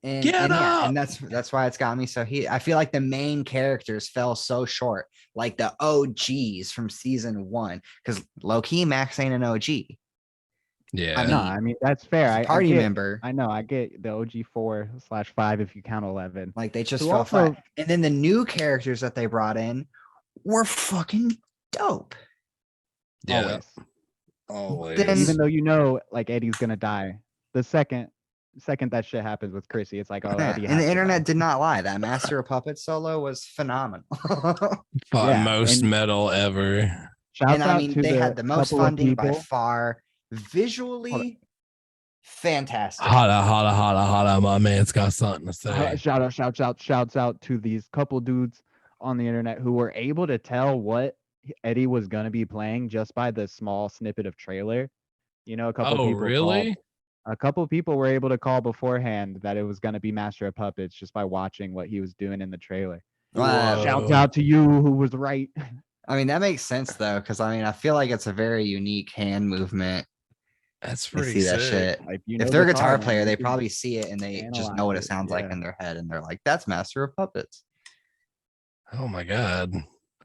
And, Get yeah, up. and that's why it's got me so I feel like the main characters fell so short, like the OGs from season 1, because low-key Max ain't an OG. Yeah. No, I mean that's fair. He's a party member. I know. I get the OG 4/5 if you count 11. Like they just Who fell also- flat. And then the new characters that they brought in were fucking dope. Yeah. Always. Always. Even though you know, like Eddie's gonna die, the second that shit happens with Chrissy, it's like, oh, Yeah, Eddie. and the has to internet die. did not lie. That Master of Puppets solo was phenomenal. Fought Yeah, most and- metal ever. Shouts And I out mean, to they had the most couple of funding by people. far. Visually, fantastic. Holla. My man's got something to say. Shouts out to these couple dudes on the internet who were able to tell what Eddie was gonna be playing just by the small snippet of trailer. You know, a couple Oh, people really? called. A couple people were able to call beforehand that it was gonna be Master of Puppets just by watching what he was doing in the trailer. Wow. Shouts out to you who was right. I mean, that makes sense though, because I mean, I feel like it's a very unique hand movement. That's They pretty see that sick. shit. Like, you If know, they're a guitar man, player, you they can probably see it and they just know analyze what it it, sounds like yeah. in their head, and they're like, "That's Master of Puppets." Oh my God.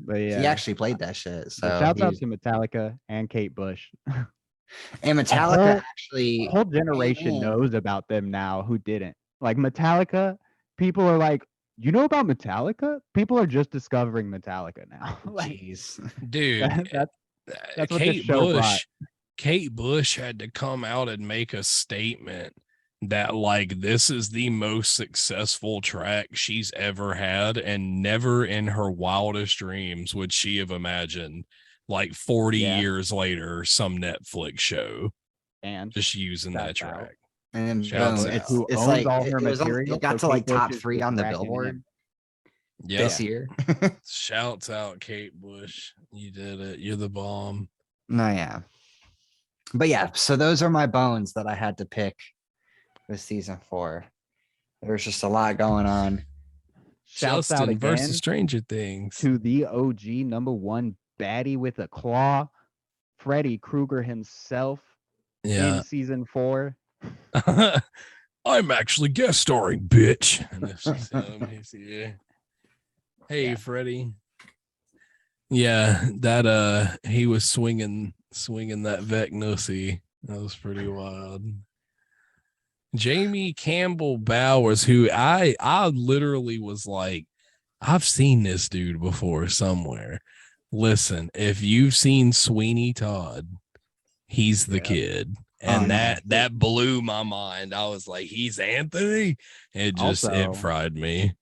But yeah, He actually played that shit. So shouts out he's- to Metallica and Kate Bush. and Metallica whole- actually, A whole generation in. knows about them now who didn't. Like Metallica, people are like, you know about Metallica? People are just discovering Metallica now. Like, Jeez. Dude, that's what this Kate show brought. Bush. Kate Bush had to come out and make a statement that like this is the most successful track she's ever had, and never in her wildest dreams would she have imagined like 40 Yeah. years later some Netflix show And just using that Shouts out. track. And then Shouts boom, out. it's Who it's owns like all her it was material, it got so to like Kate Bush top is 3 just on the racking Billboard in. Yeah. this year. Shouts out Kate Bush. You did it. You're the bomb. No, yeah. But yeah, so those are my bones that I had to pick with season 4. There's just a lot going on. Shouts out Justin again versus Stranger Things. to the OG #1 baddie with a claw, Freddy Krueger himself Yeah. in season 4. I'm actually guest starring, bitch. And if she said him, he's here. Hey, Yeah. Freddie. Yeah, that he was swinging that Vec Nussy. That was pretty wild. Jamie Campbell Bowers, who I literally was like, I've seen this dude before somewhere. Listen, if you've seen Sweeney Todd, he's the Yep. kid. And Oh, no. that blew my mind. I was like, he's Anthony. It just it Also- fried me.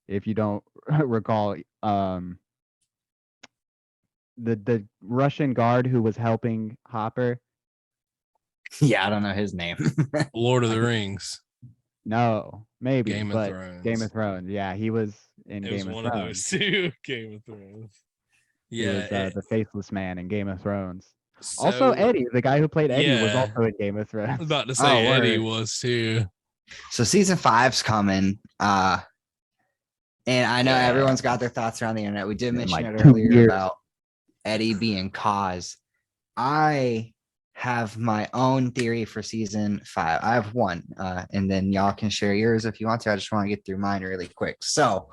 If you don't recall, the Russian guard who was helping Hopper. Yeah, I don't know his name. Lord of the Rings. No, maybe Game of but Thrones. Game of Thrones. Yeah, he was in It Game was of one Thrones. of those two. Game of Thrones. He Yeah. was the faceless man in Game of Thrones. so, Also, Eddie, the guy who played Eddie, was Yeah. also in Game of I Thrones. was about to say Oh, Eddie word. was too. So season 5's coming. And I know Yeah. everyone's got their thoughts around the internet. We did In mention like it 2 earlier years. about Eddie being Cause. I have my own theory for season 5. I have one, and then y'all can share yours if you want to. I just want to get through mine really quick. So,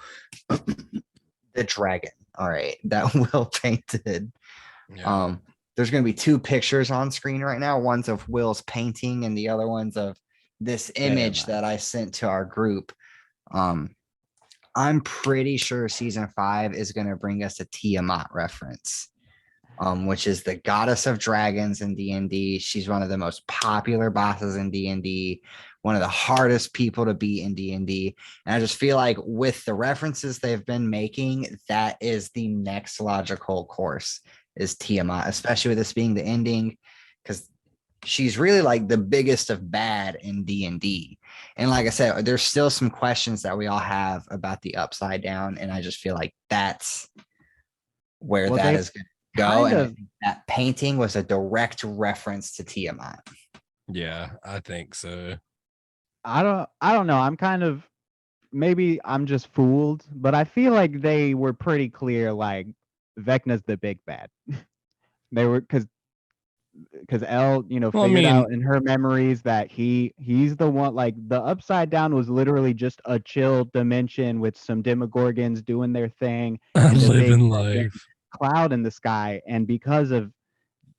the dragon. All right, that Will painted. Yeah. There's going to be 2 pictures on screen right now. One's of Will's painting, and the other one's of this image that I sent to our group. I'm pretty sure season 5 is going to bring us a Tiamat reference, which is the goddess of dragons in D&D. She's one of the most popular bosses in D&D, one of the hardest people to beat in D&D. And I just feel like with the references they've been making, that is the next logical course is Tiamat, especially with this being the ending, because she's really like the biggest of bad in D&D. And like I said, there's still some questions that we all have about the upside down. And I just feel like that's where that is going to go. And I think that painting was a direct reference to Tiamat. Yeah, I think so. I don't know. I'm kind of, maybe I'm just fooled, but I feel like they were pretty clear, like Vecna's the big bad. They were, because Elle, figured out in her memories that he's the one. Like the upside down was literally just a chill dimension with some demogorgons doing their thing and a big living life cloud in the sky. And because of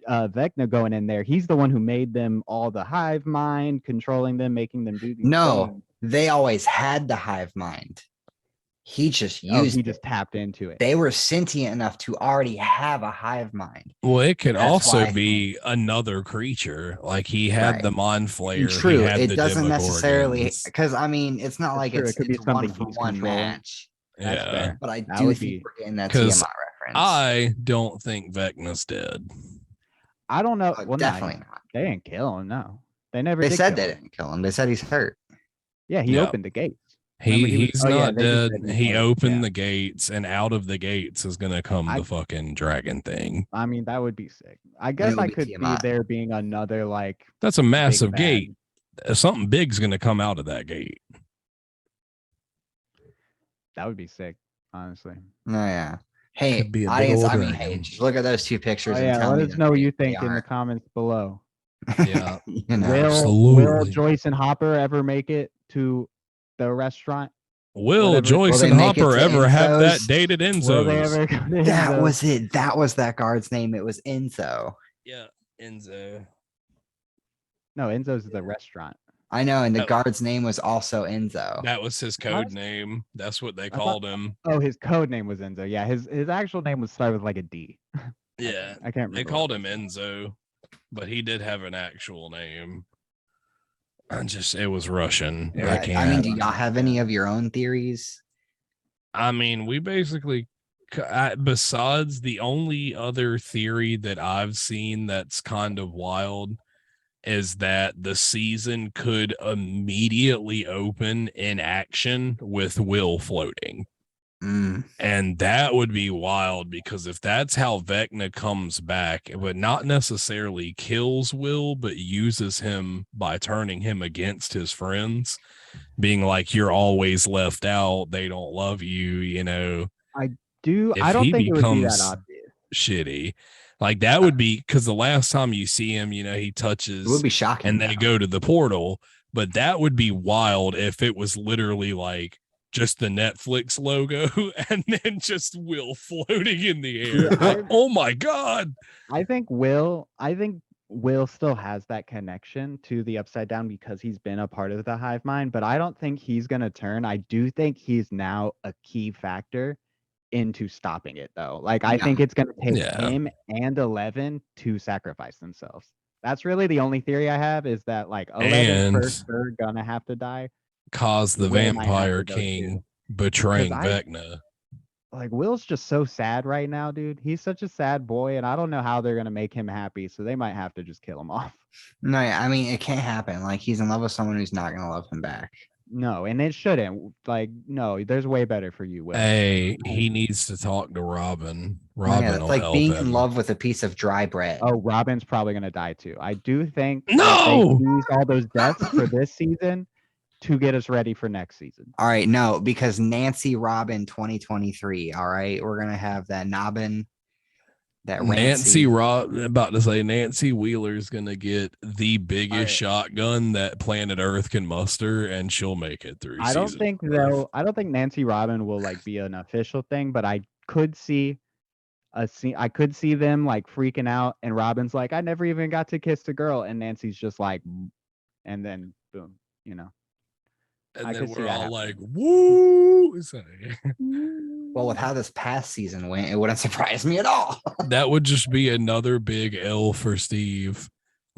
Vecna going in there, he's the one who made them all the hive mind, controlling them, making them do these things. They always had the hive mind. He just used he just tapped into it. They were sentient enough to already have a hive mind. Well, it could also be another creature. Like he had the Mind Flayer. True. He had it the doesn't necessarily, because I mean, it's not like it could be one for one match. That's fair. But I do think we're getting that Tiamat reference. I don't think Vecna's dead. I don't know. Well, definitely not. They didn't kill him. No, they never. They said they didn't kill him. They said he's hurt. Yeah, he opened the gates. He's not dead. He opened the gates, and out of the gates is gonna come the fucking dragon thing. I mean, that would be sick. I guess I could see there being another like. That's a massive gate. Something big's gonna come out of that gate. That would be sick, honestly. Oh yeah. Hey, audience, I mean, hey, just look at those 2 pictures. And tell let us know what you think in the comments below. Yeah. Will Joyce and Hopper ever make it to the restaurant? Will Joyce and Hopper ever have that date at Enzo's? That was it. That was that guard's name. It was Enzo. Yeah, Enzo. No, Enzo's is the restaurant. I know, and the guard's name was also Enzo. That was his code name. That's what they called him. Oh, his code name was Enzo. Yeah, his actual name was started with like a D. Yeah, I can't remember. They called him Enzo, but he did have an actual name. It was Russian. Yeah, I mean, do y'all have any of your own theories? I mean, we basically, besides the only other theory that I've seen that's kind of wild is that the season could immediately open in action with Will floating. And that would be wild, because if that's how Vecna comes back, it would not necessarily kills Will, but uses him by turning him against his friends, being like, you're always left out. They don't love you, I don't think it would be that obvious. Shitty. Like that would be, because the last time you see him, he touches. It would be shocking. And they go to the portal. But that would be wild if it was literally like just the Netflix logo and then just Will floating in the air. Oh my God. I think Will still has that connection to the upside down because he's been a part of the hive mind, but I don't think he's going to turn. I do think he's now a key factor into stopping it, though. Like, I think it's going to take him and 11 to sacrifice themselves. That's really the only theory I have, is that like 11 first are gonna have to die. Cause the Vampire King betraying Vecna. Like, Will's just so sad right now, dude. He's such a sad boy, and I don't know how they're gonna make him happy, so they might have to just kill him off. No, I mean, it can't happen. Like, he's in love with someone who's not gonna love him back. No, and it shouldn't. Like, no, there's way better for you, Will. He needs to talk to Robin. Robin will like help being him. in love with a piece of dry bread. Oh, Robin's probably gonna die too. I do think they use all those deaths for this season to get us ready for next season. All right, no, because Nancy Robin 2023. All right, we're gonna have that Nobbin that Nancy rancy. about to say Nancy Wheeler's gonna get the biggest shotgun that planet Earth can muster, and she'll make it through. I don't think Nancy Robin will like be an official thing, but I could see a scene. I could see them like freaking out, and Robin's like, "I never even got to kiss the girl," and Nancy's just like, and then boom, you know. And I then could see we're that all happening. like, "Woo!" So, Well, with how this past season went, it wouldn't surprise me at all. that would just be another big L for Steve.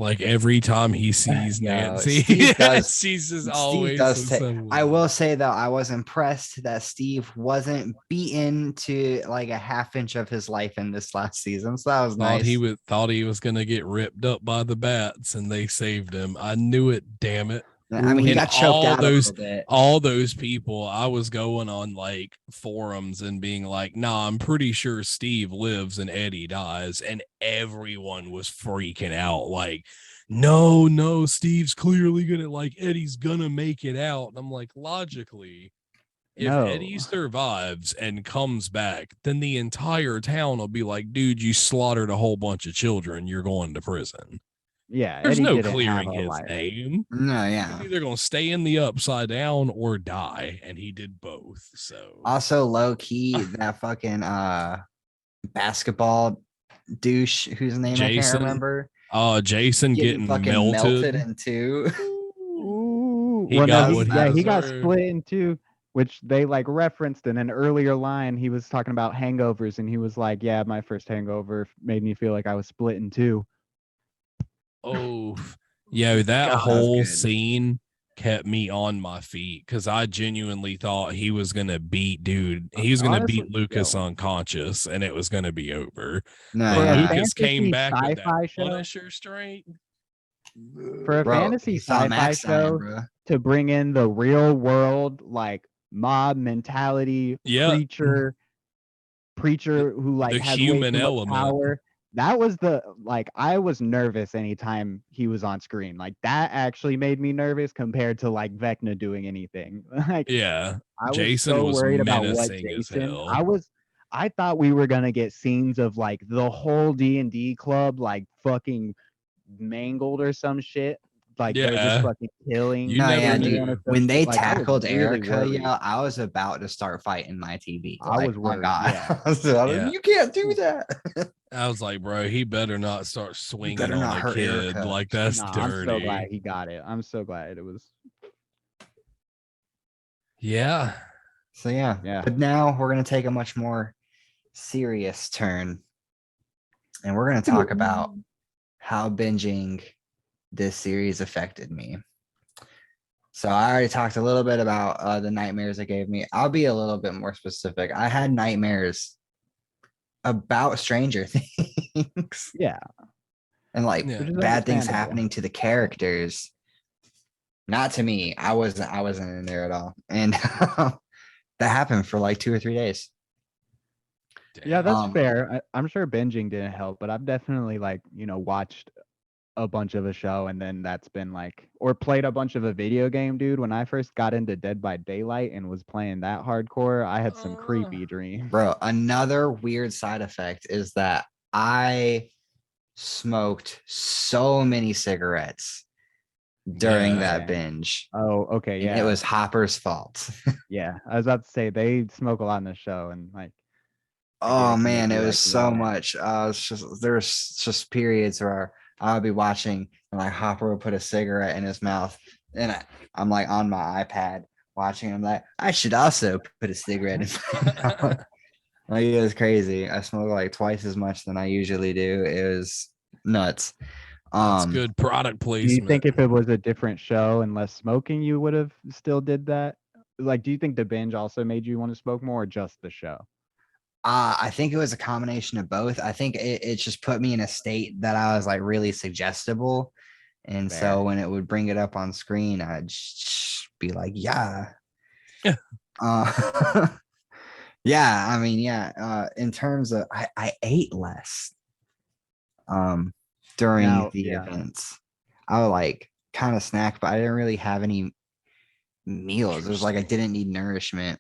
Like every time he sees Yo, Nancy, Steve does. she's just Steve always does so take. similar. I will say though, I was impressed that Steve wasn't beaten to like a half inch of his life in this last season. So that was Thought nice. thought he was gonna get ripped up by the bats, and they saved him. I knew it. Damn it! I mean, he And got choked out a little bit. all those people, I was going on like forums and being like, "Nah, I'm pretty sure Steve lives and Eddie dies," and everyone was freaking out, like, "No, Steve's clearly gonna like Eddie's gonna make it out." And I'm like, logically, if Eddie No. survives and comes back, then the entire town will be like, "Dude, you slaughtered a whole bunch of children. You're going to prison." Yeah, There's Eddie no didn't have clearing a his life. name. No, He's yeah. either going to stay in the upside down or die, and he did both. So Also, low key, that fucking basketball douche whose name I can't Jason, remember. Jason getting fucking melted melted. in two. Ooh. He Well, got no, what he he got deserved. split in two, which they like referenced in an earlier line. He was talking about hangovers, and he was like, "Yeah, my first hangover made me feel like I was split in two." Oh, yeah, that God, that was whole good. scene kept me on my feet because I genuinely thought he was gonna beat he was gonna Honestly, beat Lucas yo, unconscious and it was gonna be over. No, But for a yeah. Lucas came fantasy back with that sci-fi show, Punisher straight. for a Bro, fantasy he saw sci-fi Max dying, show bro. to bring in the real world like mob mentality Yeah, preacher who like the has way human too much element. power. That was the like I was nervous anytime he was on screen. Like that actually made me nervous compared to like Vecna doing anything. Like Yeah, I was Jason so was worried about what menacing as Jason. hell. I thought we were gonna get scenes of like the whole D&D club like fucking mangled or some shit. Like they're just Yeah, fucking killing you No, yeah, never everyone knew. associated. when they Like I was tackled really Erica, worried. yeah, I was about to start fighting my TV. I Like, was oh my worried. God. Yeah. So, Yeah. you can't do that. I was like, bro, he better not start swinging better on not a hurt kid. Erica. Like that's Nah, I'm so glad dirty. he got it. I'm so glad it was. Yeah. So yeah. Yeah. But now we're gonna take a much more serious turn. And we're gonna talk about how binging this series affected me. So I already talked a little bit about the nightmares it gave me. I'll be a little bit more specific. I had nightmares about Stranger Things Yeah. and like Yeah. Which is bad things understandable. happening to the characters. Not to me. I wasn't in there at all. And that happened for like 2 or 3 days. Yeah, that's Um, fair. I'm sure binging didn't help, but I've definitely like, watched a bunch of a show and then that's been like, or played a bunch of a video game, dude. When I first got into Dead by Daylight and was playing that hardcore, I had some creepy dreams. Bro, another weird side effect is that I smoked so many cigarettes during Yeah. that Dang. binge. Oh, okay, And yeah. it was Hopper's fault. Yeah, I was about to say they smoke a lot in the show and like. Oh can make man, you, it was like, so want it. much. There was just periods where I would be watching and like Hopper would put a cigarette in his mouth, and I'm like on my iPad watching. I'm like, I should also put a cigarette in my mouth. Like it was crazy. I smoked like twice as much than I usually do. It was nuts. That's good product Do you placement. think if it was a different show and less smoking, you would have still did that? Like, do you think the binge also made you want to smoke more, or just the show? I think it was a combination of both. I think it just put me in a state that I was like really suggestible. And Fair. so when it would bring it up on screen, I'd just be like, yeah. Yeah. Yeah, I mean, yeah. In terms of I ate less during the events. I would like kind of snack, but I didn't really have any meals. It was like I didn't need nourishment.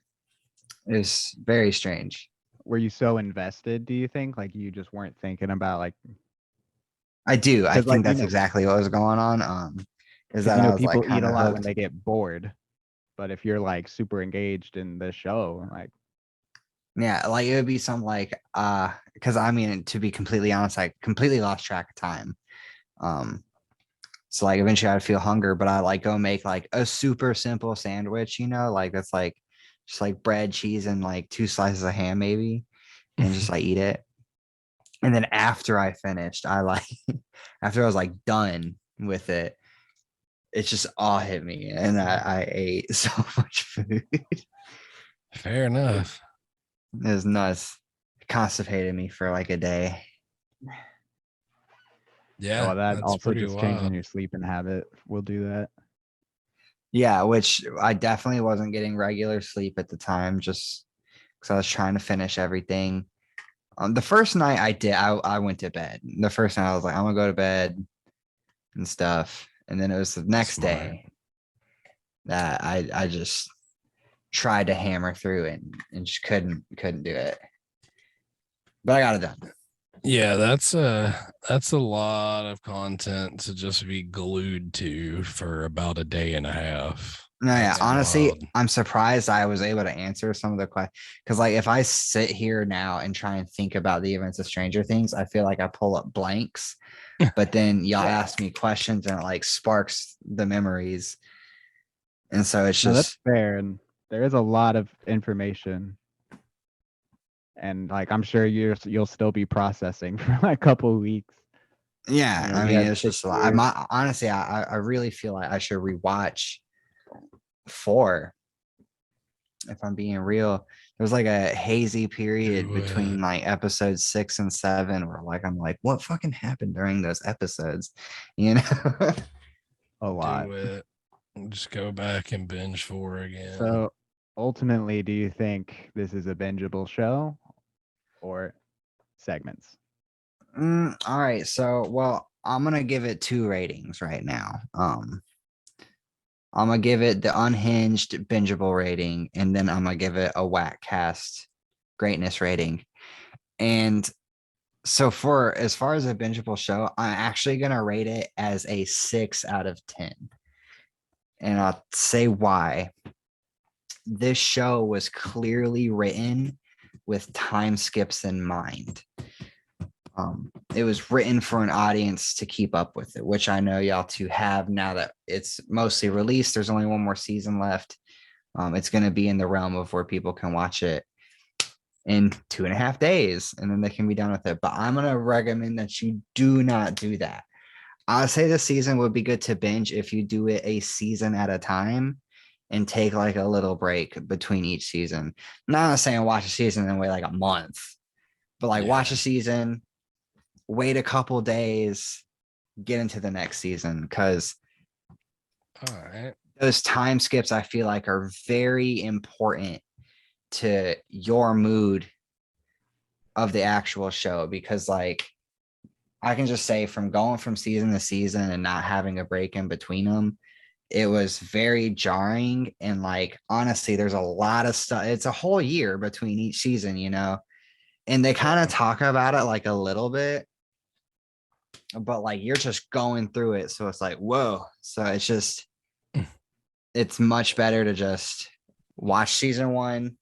It was very strange. were you so invested, do you think? Like you just weren't thinking about like I do. I because like think that's exactly what was going on. Is because that I was like people eat kind a of lot when hooked. they get bored. But if you're like super engaged in the show, like Yeah, like it would be something like because I mean, to be completely honest, I completely lost track of time. Um, so like eventually I'd feel hunger, but I like go make like a super simple sandwich, like that's like just like bread, cheese, and like 2 slices of ham, maybe, and just like eat it. And then after I finished, I like after I was like done with it, it just all hit me, and I ate so much food. It Fair enough. was nuts. It constipated me for like a day. Yeah, well, that that's also pretty just changing wild. your sleeping habit will do that. Yeah, which I definitely wasn't getting regular sleep at the time, just because I was trying to finish everything. The first night I did, I went to bed. The first night I was like, I'm gonna go to bed and stuff. And then it was the next Smart. day that I just tried to hammer through it and just couldn't do it. But I got it done. Yeah, that's a lot of content to just be glued to for about a day and a half. No, yeah. That's Honestly, wild. I'm surprised I was able to answer some of the questions. Because, like, if I sit here now and try and think about the events of Stranger Things, I feel like I pull up blanks. But then y'all ask me questions and it like sparks the memories. And so it's No, that's just, fair, and there is a lot of information, and like I'm sure you'll still be processing for like a couple of weeks. yeah. I We mean, had it's 6 just a lot. years. Honestly, I really feel like I should rewatch 4 if I'm being real. There was like a hazy period Do it. between like episodes 6 and 7 where like I'm like, what fucking happened during those episodes? You know? A lot. Do it. Just go back and binge 4 again. So ultimately, do you think this is a bingeable show or segments? All right. So well, I'm gonna give it 2 ratings right now. I'm gonna give it the unhinged bingeable rating, and then I'm gonna give it a whack cast greatness rating. And so for as far as a bingeable show, I'm actually gonna rate it as a 6 out of 10. And I'll say why. This show was clearly written with time skips in mind. It was written for an audience to keep up with it, which I know y'all two have now that it's mostly released. There's only one more season left. It's going to be in the realm of where people can watch it in 2.5 days and then they can be done with it. But I'm going to recommend that you do not do that. I'll say this season would be good to binge if you do it a season at a time and take like a little break between each season. Not saying watch a season and wait like a month, but like watch a season, wait a couple days, get into the next season, because All right. those time skips I feel like are very important to your mood of the actual show. Because like I can just say from going from season to season and not having a break in between them, it was very jarring. And like honestly, there's a lot of stuff. It's a whole year between each season. And they kind of talk about it like a little bit, but like you're just going through it. So it's like, whoa. So it's much better to just watch season 1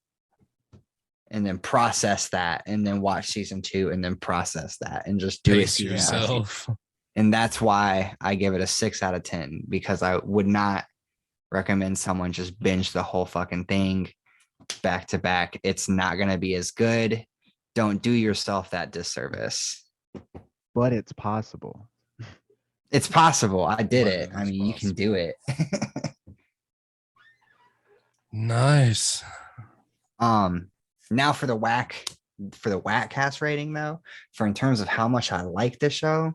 and then process that, and then watch season 2 and then process that, and just do it Pace season by season. yourself. And that's why I give it a 6 out of 10, because I would not recommend someone just binge the whole fucking thing back to back. It's not going to be as good. Don't do yourself that disservice. But it's possible. It's possible. I did But it. it I is mean, you can do possible. it. Nice. Now for the whack cast rating though, for in terms of how much I like the show,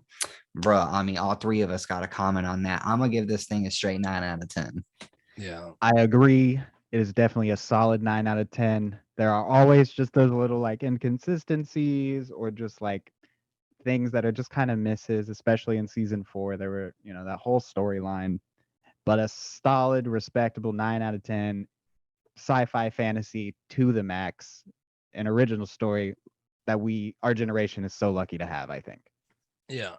bro. I mean, all 3 of us got a comment on that. I'm gonna give this thing a straight 9 out of 10. Yeah. I agree. It is definitely a solid 9 out of 10. There are always just those little like inconsistencies or just like things that are just kind of misses, especially in season 4. There were, that whole storyline, but a solid, respectable 9 out of 10. Sci-fi fantasy to the max. an original story that our generation is so lucky to have, I think. Yeah.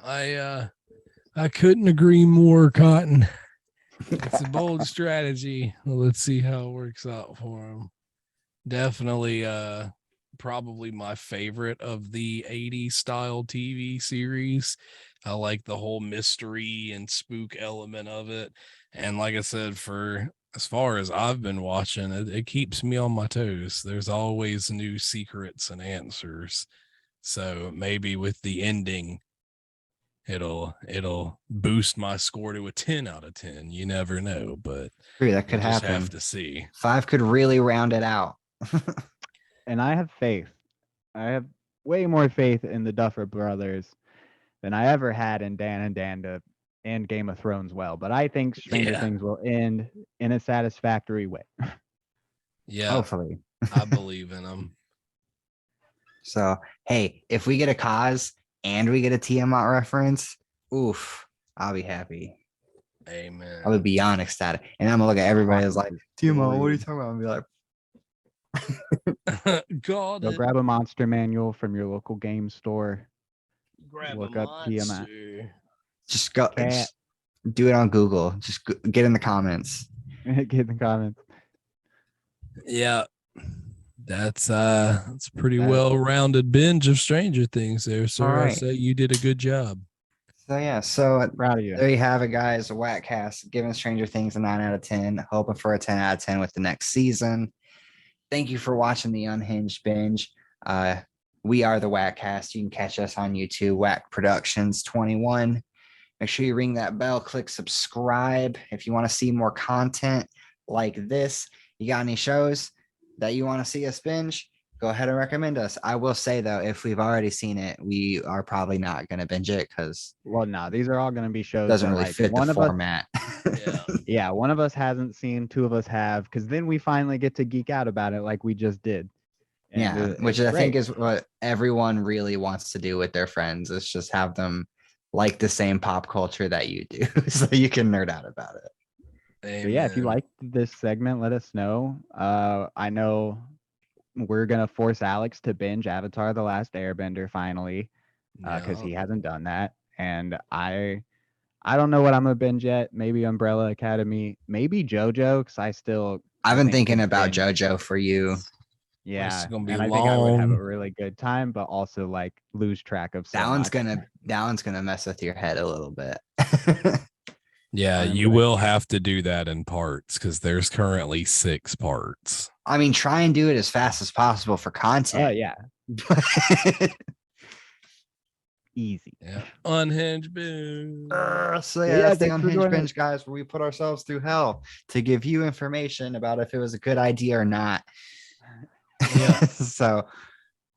I couldn't agree more, Cotton. It's a bold strategy. Well, let's see how it works out for him. Definitely probably my favorite of the 80s style TV series. I like the whole mystery and spook element of it. And like I said, for as far as I've been watching, it keeps me on my toes. There's always new secrets and answers. So maybe with the ending, it'll boost my score to a 10 out of 10. You never know, but True, that could we'll just happen. have to see. 5 could really round it out. And I have faith. I have way more faith in the Duffer Brothers than I ever had in Dan and Danda and Game of Thrones. But I think Stranger Things will end in a satisfactory way. Yeah, Hopefully. I believe in them. So, hey, if we get a cause and we get a Tiamat reference, oof, I'll be happy. Amen. I would be beyond ecstatic. And I'm gonna look at everybody as like, Tiamat, what are you talking about? And be like, God, Go grab a monster manual from your local game store. grab look a up Tiamat. monster. just go, Cat. just do it on Google. Just get in the comments. Get in the comments. Yeah, that's pretty well-rounded binge of Stranger Things there, sir. All right. I say you did a good job. So yeah, so Proud of you. there you have it, guys. WAKcast giving Stranger Things a 9 out of 10, hoping for a 10 out of 10 with the next season. Thank you for watching the Unhinged Binge. We are the WAKcast. You can catch us on YouTube, WAK Productions 21. Make sure you ring that bell, click subscribe. If you want to see more content like this, you got any shows that you want to see us binge, go ahead and recommend us. I will say, though, if we've already seen it, we are probably not going to binge it because these are all going to be shows doesn't that really fit the format. Yeah. One of us hasn't seen, 2 of us have, because then we finally get to geek out about it like we just did. And which I think is what everyone really wants to do with their friends, is just have them like the same pop culture that you do so you can nerd out about it. So yeah, if you liked this segment, let us know. I know we're going to force Alex to binge Avatar The Last Airbender finally, because he hasn't done that. And I don't know what I'm going to binge yet. Maybe Umbrella Academy, maybe JoJo, because I've been thinking about JoJo for you. Yeah, It's gonna be and I think I would have a long. really good time, but also like lose track of so That one's much. gonna mess with your head a little bit. Yeah, you will have to do that in parts because there's currently 6 parts. I mean, try and do it as fast as possible for content. Yeah. Easy. Yeah. Unhinged binge. So yeah, that's the thanks for Unhinged joining Binge, us. guys, where we put ourselves through hell to give you information about if it was a good idea or not. Yeah. So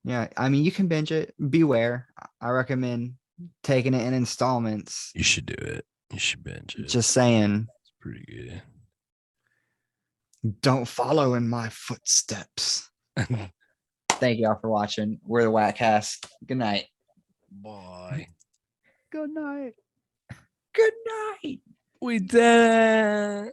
yeah, I mean, you can binge it. Beware. I recommend taking it in installments. You should do it. You should binge it. Just saying. It's pretty good. Don't follow in my footsteps. Thank you all for watching. We're the WAKcast. Good night. Bye. Good night. Good night. We done.